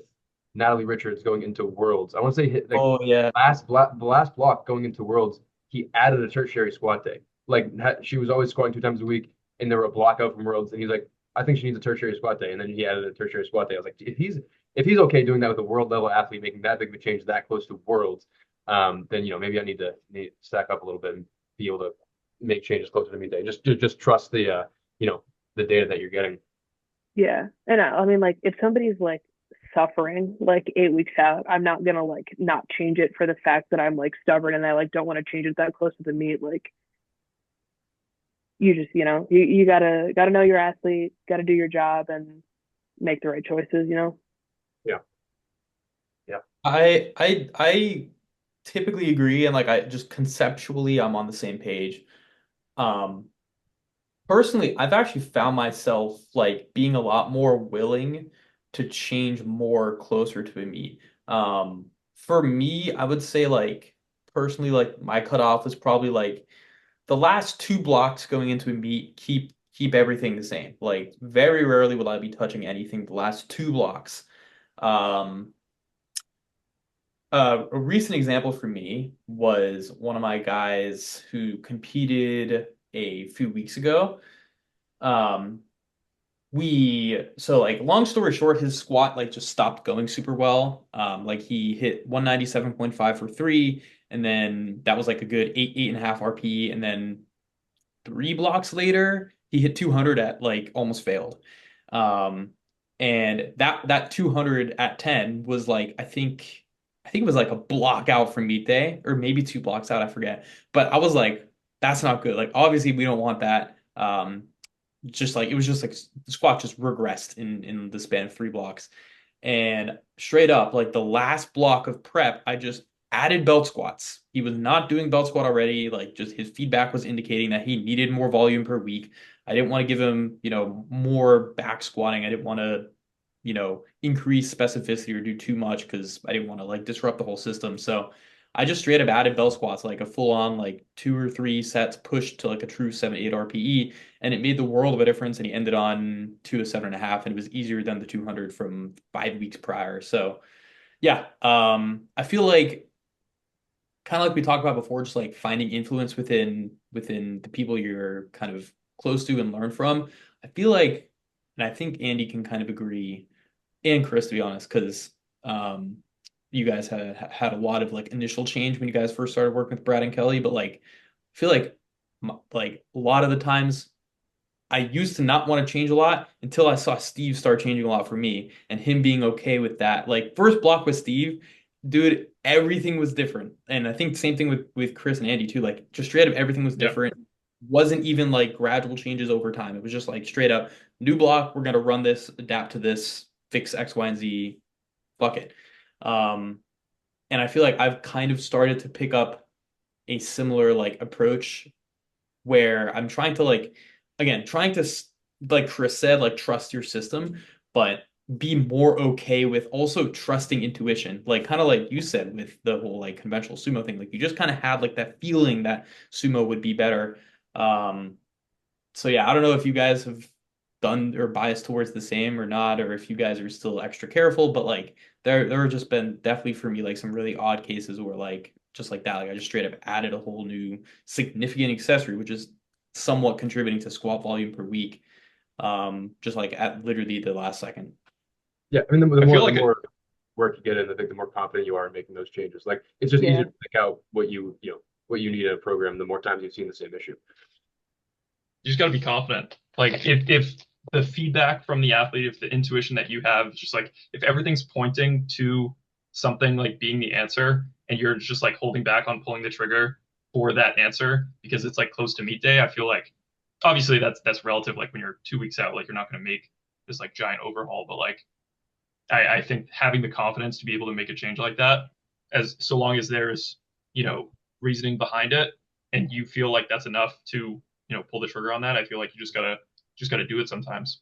Natalie Richards going into Worlds. I want to say hit like Oh yeah. the last block going into Worlds, he added a tertiary squat day. Like she was always squatting 2 times a week, and there were a block out from Worlds, and he's like, I think she needs a tertiary squat day, and then he added a tertiary squat day. I was like, if he's okay doing that with a world level athlete, making that big of a change that close to Worlds, then maybe I need to stack up a little bit and be able to make changes closer to midday. Just trust the data that you're getting. Yeah. And I mean, like, if somebody's like suffering like 8 weeks out, I'm not gonna like not change it for the fact that I'm like stubborn and I like don't want to change it that close to the meet. Like, you just, you gotta know your athlete, gotta do your job and make the right choices. Yeah. Yeah. I typically agree, and like I just conceptually I'm on the same page. Um, Personally, I've actually found myself like being a lot more willing to change more closer to a meet. For me, I would say like personally, like my cutoff is probably like the last two blocks going into a meet, keep everything the same. Like very rarely will I be touching anything the last two blocks. Um, a recent example for me was one of my guys who competed a few weeks ago. Um, so like long story short, his squat like just stopped going super well. Like he hit 197.5 for three, and then that was like a good eight and a half RPE, and then three blocks later, he hit 200 at like almost failed. Um, and that 200 at 10 was like I think it was like a block out from meet day, or maybe two blocks out, I forget. But I was like, that's not good. Like obviously we don't want that. Just like it was just like the squat just regressed in the span of three blocks. And straight up, like the last block of prep, I just added belt squats. He was not doing belt squat already. Like just his feedback was indicating that he needed more volume per week. I didn't want to give him, more back squatting. I didn't want to, increase specificity or do too much because I didn't want to like disrupt the whole system. So I just straight up added belt squats, like a full on like two or three sets pushed to like a true 7-8 RPE, and it made the world of a difference. And he ended on 2 to 7.5, and it was easier than the 200 from 5 weeks prior. So yeah, I feel like kind of like we talked about before, just like finding influence within the people you're kind of close to and learn from. I feel like, and I think Andy can kind of agree, and Chris, to be honest, because um, you guys had a lot of like initial change when you guys first started working with Brad and Kelly, but like I feel like like a lot of the times I used to not want to change a lot until I saw Steve start changing a lot for me and him being okay with that. Like first block with Steve, dude, everything was different. And I think same thing with Chris and Andy too. Like just straight up everything was Yeah. different. Wasn't even like gradual changes over time. It was just like straight up new block, we're gonna run this, adapt to this, fix X, Y, and Z, fuck it. Um, and I feel like I've kind of started to pick up a similar like approach where I'm trying to like again trying to like Chris said like trust your system, but be more okay with also trusting intuition. Like kind of like you said with the whole like conventional sumo thing. Like you just kind of had like that feeling that sumo would be better. Um, so yeah, I don't know if you guys have done or biased towards the same or not, or if you guys are still extra careful, but like there have just been definitely for me like some really odd cases where like just like that, like I just straight up added a whole new significant accessory, which is somewhat contributing to squat volume per week. Just like at literally the last second. Yeah, I mean, the I more feel the like more work you get in, I think the more confident you are in making those changes. Like it's just easier Yeah. to pick out what you need in a program the more times you've seen the same issue. you just got to be confident. Like if the feedback from the athlete, if the intuition that you have is just like if everything's pointing to something like being the answer, and you're just like holding back on pulling the trigger for that answer because it's like close to meet day, I feel like obviously that's relative. Like when you're 2 weeks out, like you're not going to make this like giant overhaul, but like I think having the confidence to be able to make a change like that, as so long as there's reasoning behind it, and you feel like that's enough to pull the trigger on that, I feel like you just gotta do it sometimes.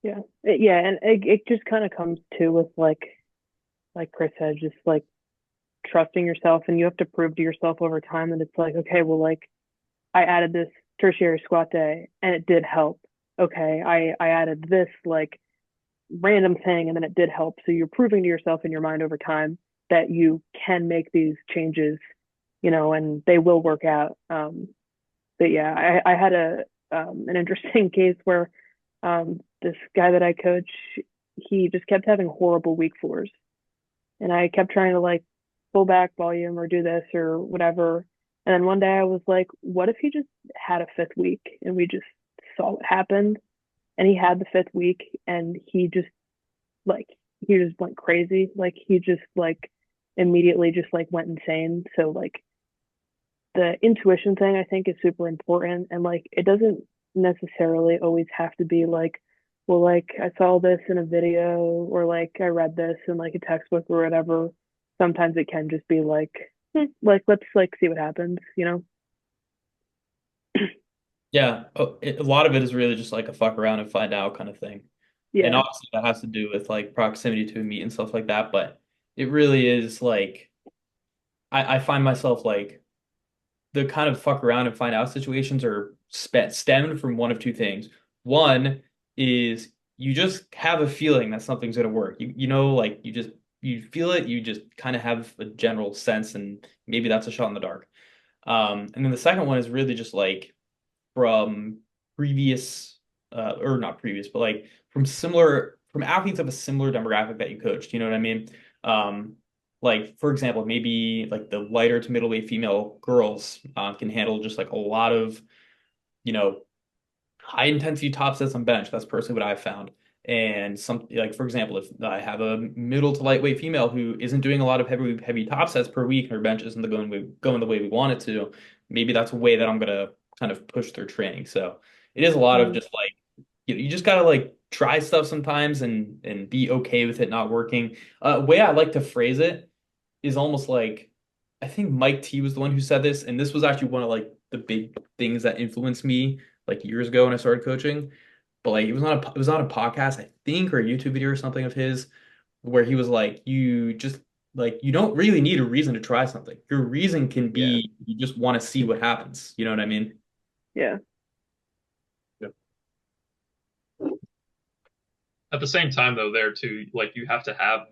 Yeah. Yeah, and it just kind of comes to with like Chris said, just like trusting yourself, and you have to prove to yourself over time that it's like, okay, well, like I added this tertiary squat day and it did help. Okay, I added this like random thing and then it did help. So you're proving to yourself in your mind over time that you can make these changes, and they will work out. But yeah, I had an interesting case where this guy that I coach, he just kept having horrible week fours, and I kept trying to like pull back volume or do this or whatever. And then one day I was like, what if he just had a fifth week and we just saw what happened? And he had the fifth week and like he just went crazy. Like he just like immediately just like went insane. So like the intuition thing I think is super important, and like it doesn't necessarily always have to be like, well, like I saw this in a video or like I read this in like a textbook or whatever. Sometimes it can just be like, like let's like see what happens. Yeah, a lot of it is really just like a fuck around and find out kind of thing. And Yeah. obviously that has to do with like proximity to a meet and stuff like that, but it really is like I find myself like the kind of fuck around and find out situations are stemmed from one of two things. One is you just have a feeling that something's going to work. You know, like you feel it, you just kind of have a general sense, and maybe that's a shot in the dark. And then the second one is really just like from previous, or not previous, but like from athletes of a similar demographic that you coached. You know what I mean? Um, like for example, maybe like the lighter to middleweight female girls can handle just like a lot of, you know, high intensity top sets on bench. That's personally what I've found. And some like for example, if I have a middle to lightweight female who isn't doing a lot of heavy top sets per week and her bench isn't going the way we want it to, maybe that's a way that I'm gonna kind of push their training. So it is a lot of Mm. just like you just gotta like try stuff sometimes and be okay with it not working. Way I like to phrase it is almost like I think Mike T was the one who said this, and this was actually one of like the big things that influenced me like years ago when I started coaching. But like it was on a podcast, I think, or a YouTube video or something of his, where he was like, you just like you don't really need a reason to try something. Your reason can Yeah. be you just want to see what happens. You know what I mean? Yeah. Yep. At the same time, though, there too, like you have to have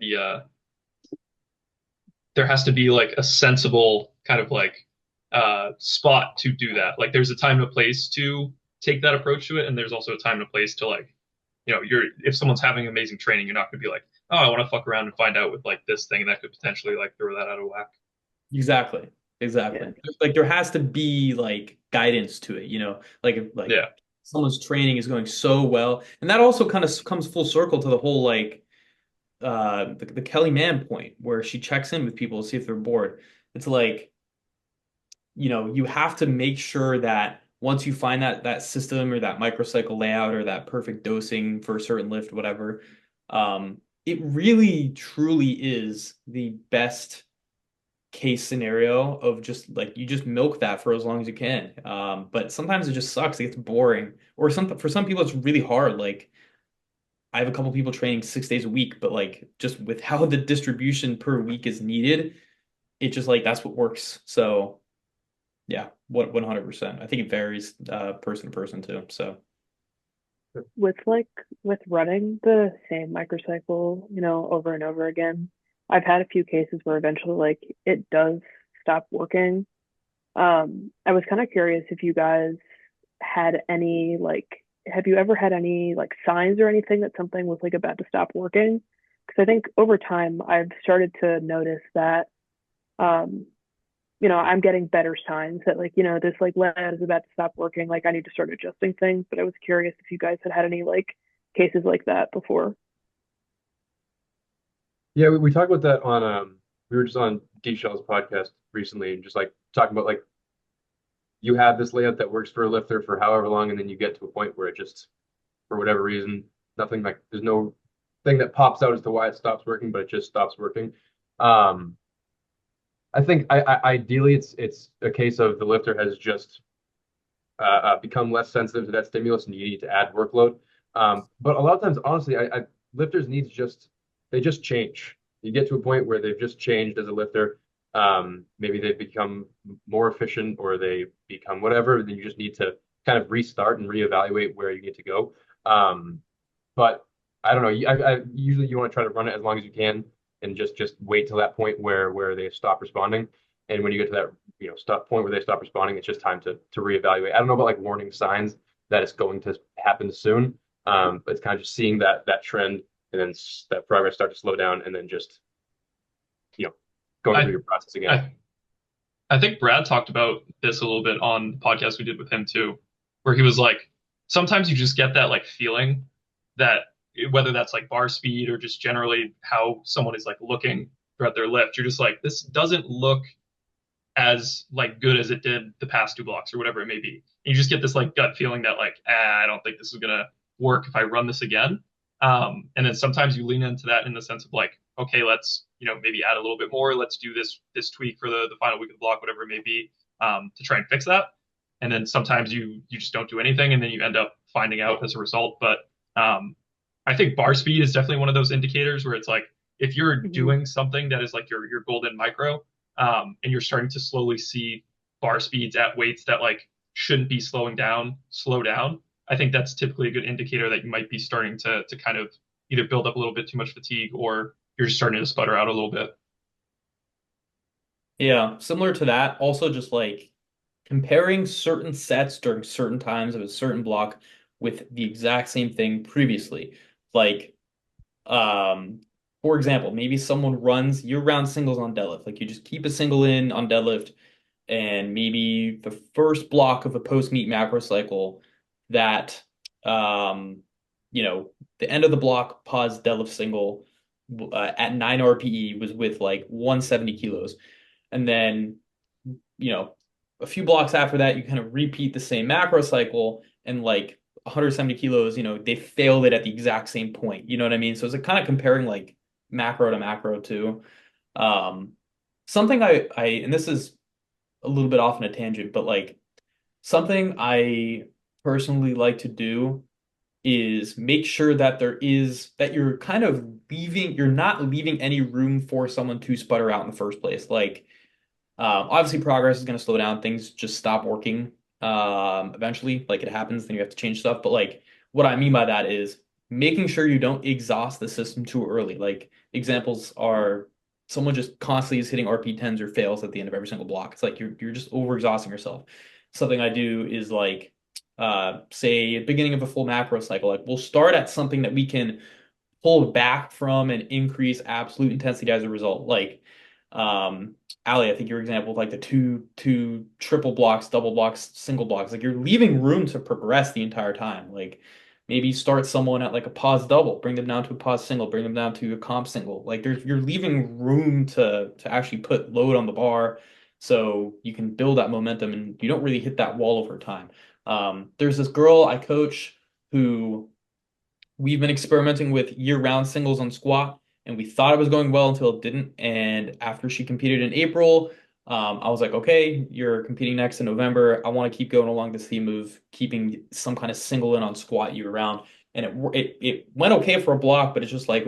there has to be like a sensible kind of like spot to do that. Like there's a time and a place to take that approach to it, and there's also a time and a place to like, you're if someone's having amazing training, you're not gonna be like, oh, I want to fuck around and find out with like this thing, and that could potentially like throw that out of whack. Exactly. Yeah. Exactly. Like there has to be like guidance to it, you know, like if like Yeah. someone's training is going so well. And that also kind of comes full circle to the whole like the Kelly Mann point where she checks in with people to see if they're bored. It's like, you know, you have to make sure that once you find that system or that microcycle layout or that perfect dosing for a certain lift, whatever, it really truly is the best case scenario of just like you just milk that for as long as you can. But sometimes it just sucks. It gets boring. Or for some people it's really hard. Like I have a couple people training 6 days a week, but like just with how the distribution per week is needed, it just like that's what works. So yeah, what 100%. I think it varies person to person too. So With like with running the same microcycle, over and over again, I've had a few cases where eventually like it does stop working. I was kind of curious if you guys had any like have you ever had any like signs or anything that something was like about to stop working? Because I think over time I've started to notice that um I'm getting better signs that like, this like layout is about to stop working. Like I need to start adjusting things. But I was curious if you guys had any like cases like that before. Yeah, we talked about that on we were just on D Shell's podcast recently and just like talking about like you have this layout that works for a lifter for however long, and then you get to a point where it just for whatever reason, nothing like there's no thing that pops out as to why it stops working, but it just stops working. Um, I think ideally it's a case of the lifter has just become less sensitive to that stimulus, and you need to add workload. But a lot of times, honestly, lifters needs just they just change. You get to a point where they've just changed as a lifter. Maybe they've become more efficient, or they become whatever. Then you just need to kind of restart and reevaluate where you need to go. But I don't know. Usually you want to try to run it as long as you can, and just wait till that point where they stop responding. And when you get to that stop point where they stop responding, it's just time to reevaluate. I don't know about like warning signs that it's going to happen soon, but it's kind of just seeing that trend and then that progress start to slow down, and then just you know going through I your process again. I I think Brad talked about this a little bit on the podcast we did with him too, where he was like, sometimes you just get that like feeling that whether that's like bar speed or just generally how someone is like looking throughout their lift, you're just like, this doesn't look as like good as it did the past two blocks or whatever it may be. And you just get this like gut feeling that like, I don't think this is gonna work if I run this again. And then sometimes you lean into that in the sense of like, okay, let's maybe add a little bit more. Let's do this tweak for the final week of the block, whatever it may be, to try and fix that. and then sometimes you just don't do anything, and then you end up finding out as a result. But I think bar speed is definitely one of those indicators where it's like if you're Hmm. doing something that is like your golden micro, and you're starting to slowly see bar speeds at weights that like shouldn't be slowing down, slow down. I think that's typically a good indicator that you might be starting to kind of either build up a little bit too much fatigue or you're just starting to sputter out a little bit. Yeah, similar to that, also just like comparing certain sets during certain times of a certain block with the exact same thing previously. Like, um, for example, maybe someone runs year-round singles on deadlift. Like you just keep a single in on deadlift, and maybe the first block of a post-meet macro cycle that, um, the end of the block pause deadlift single at 9 RPE was with like 170 kilos. And then, you know, a few blocks after that, you kind of repeat the same macro cycle and like 170 kilos, they failed it at the exact same point. You know what I mean? So it's like kind of comparing like macro to macro too. Um, something and this is a little bit off on a tangent, but like something I personally like to do is make sure that that you're not leaving any room for someone to sputter out in the first place. Like, obviously, progress is going to slow down. Things just stop working eventually. Like it happens, then you have to change stuff. But like what I mean by that is making sure you don't exhaust the system too early. Like examples are someone just constantly is hitting RP10s or fails at the end of every single block. It's like you're just overexhausting yourself. Something I do is like say at the beginning of a full macro cycle, like we'll start at something that we can pull back from and increase absolute intensity as a result. Like Ali, I think your example of like the two triple blocks, double blocks, single blocks, like you're leaving room to progress the entire time. Like maybe start someone at like a pause double, bring them down to a pause single, bring them down to a comp single. Like you're leaving room to actually put load on the bar so you can build that momentum and you don't really hit that wall over time. There's this girl I coach who we've been experimenting with year-round singles on squat, and we thought it was going well until it didn't. And after she competed in April, I was like, okay, you're competing next in November. I want to keep going along this theme of keeping some kind of single in on squat year-round. And it went okay for a block, but it's just like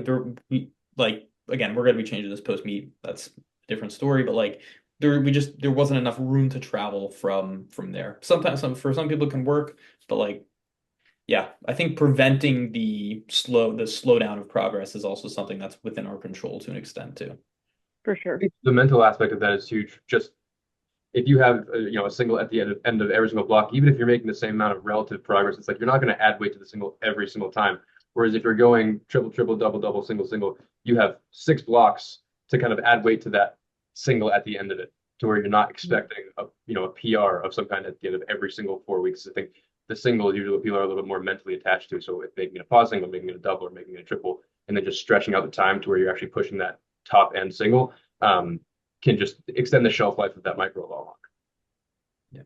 like again, we're gonna be changing this post meet. That's a different story, but like there wasn't enough room to travel from there. Sometimes for some people it can work, but like yeah, I think preventing the slowdown of progress is also something that's within our control to an extent too. For I sure. think the mental aspect of that is huge. Just if you have a single at the end of every single block, even if you're making the same amount of relative progress, it's like you're not going to add weight to the single every single time. Whereas if you're going triple, triple, double, double, single, single, you have 6 blocks to kind of add weight to that single at the end of it, to where you're not expecting a PR of some kind at the end of every single 4 weeks. I think the single is usually what people are a little bit more mentally attached to. So if making it a pause single, making it a double, or making it a triple, and then just stretching out the time to where you're actually pushing that top end single, can just extend the shelf life of that micro a lot longer. Yeah.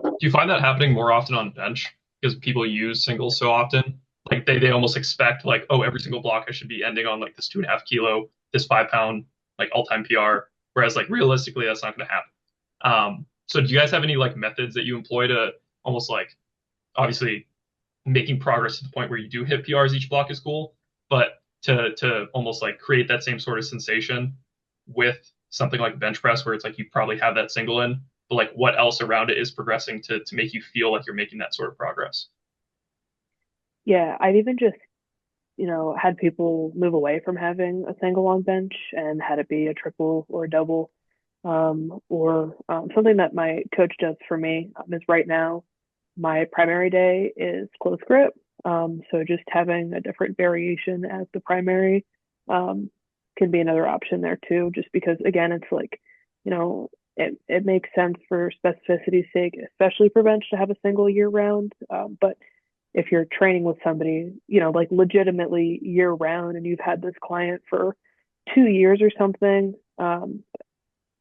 Do you find that happening more often on bench because people use singles so often? Like they almost expect like, oh, every single block I should be ending on like this 2.5 kilo, this 5 pound, like all-time PR. Whereas like realistically, that's not going to happen. So do you guys have any like methods that you employ to almost like obviously making progress to the point where you do hit PRs each block is cool, but to almost like create that same sort of sensation with something like bench press where it's like you probably have that single in, but like what else around it is progressing to make you feel like you're making that sort of progress. Yeah, I've even just, had people move away from having a single on bench and had it be a triple or a double. Or something that my coach does for me is right now, my primary day is close grip. So just having a different variation as the primary can be another option there too, just because again, it's like, it makes sense for specificity's sake, especially for bench to have a single year round. But if you're training with somebody, like legitimately year round and you've had this client for 2 years or something,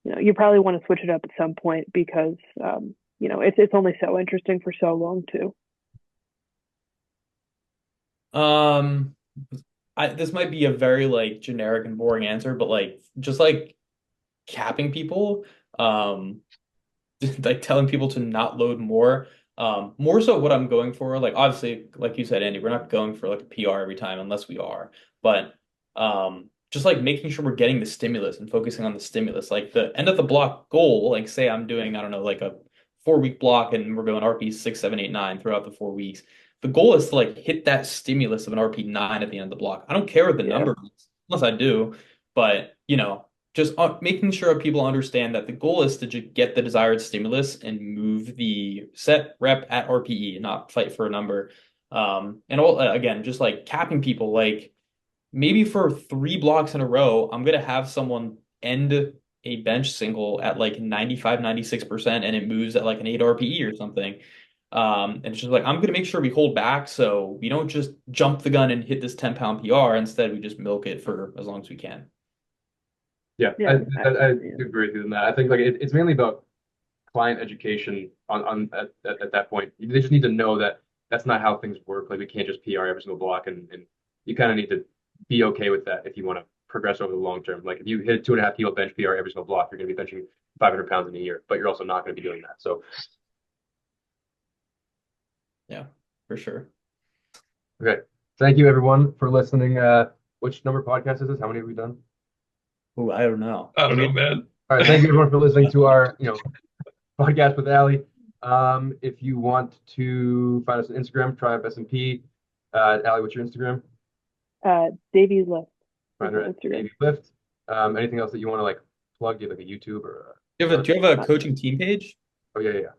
you probably want to switch it up at some point because it's only so interesting for so long too. Um, this might be a very like generic and boring answer, but like just like capping people. Um, like telling people to not load more. More so what I'm going for, like obviously, like you said, Andy, we're not going for like a PR every time unless we are. But just like making sure we're getting the stimulus and focusing on the stimulus. Like the end of the block goal, like say I'm doing, I don't know, like a 4 week block and we're going RP 6, 7, 8, 9 throughout the 4 weeks. The goal is to like hit that stimulus of an RP 9 at the end of the block. I don't care what the Yeah. number is, unless I do, but just making ssure people understand that the goal is to just get the desired stimulus and move the set rep at RPE, not fight for a number. Again, just like capping people, like maybe for 3 blocks in a row, I'm gonna have someone end a bench single at like 95, 96%, and it moves at like an 8 RPE or something. And it's just like I'm gonna make sure we hold back so we don't just jump the gun and hit this 10-pound PR. Instead, we just milk it for as long as we can. Yeah, Yeah, I absolutely. agree with you on that. I think like it's mainly about client education at that point. They just need to know that that's not how things work. Like we can't just PR every single block, and you kind of need to be okay with that if you want to progress over the long term. Like if you hit 2.5 kilo bench PR every single block, you're going to be benching 500 pounds in a year, but you're also not going to be doing that. So Yeah, for sure. okay, thank you everyone for listening. Which number podcast is this? How many have we done? Ooh, I don't know. I don't know, man. All right, thank you everyone for listening to our podcast with Allie. If you want to find us on Instagram, Triumph S&P. Allie, what's your Instagram? Davy Lift Find is her on at Instagram. Davy Lift. Anything else that you want to like plug? Do you have like a YouTube or Do you have a coaching team page? oh yeah.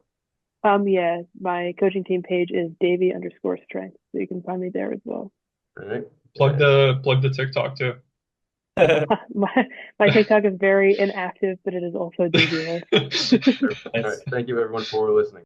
Yeah, my coaching team page is Davy_strength, so you can find me there as well. All right. Plug the TikTok too. My TikTok is very inactive, but it is also Davy Lift. All right. Thank you everyone for listening.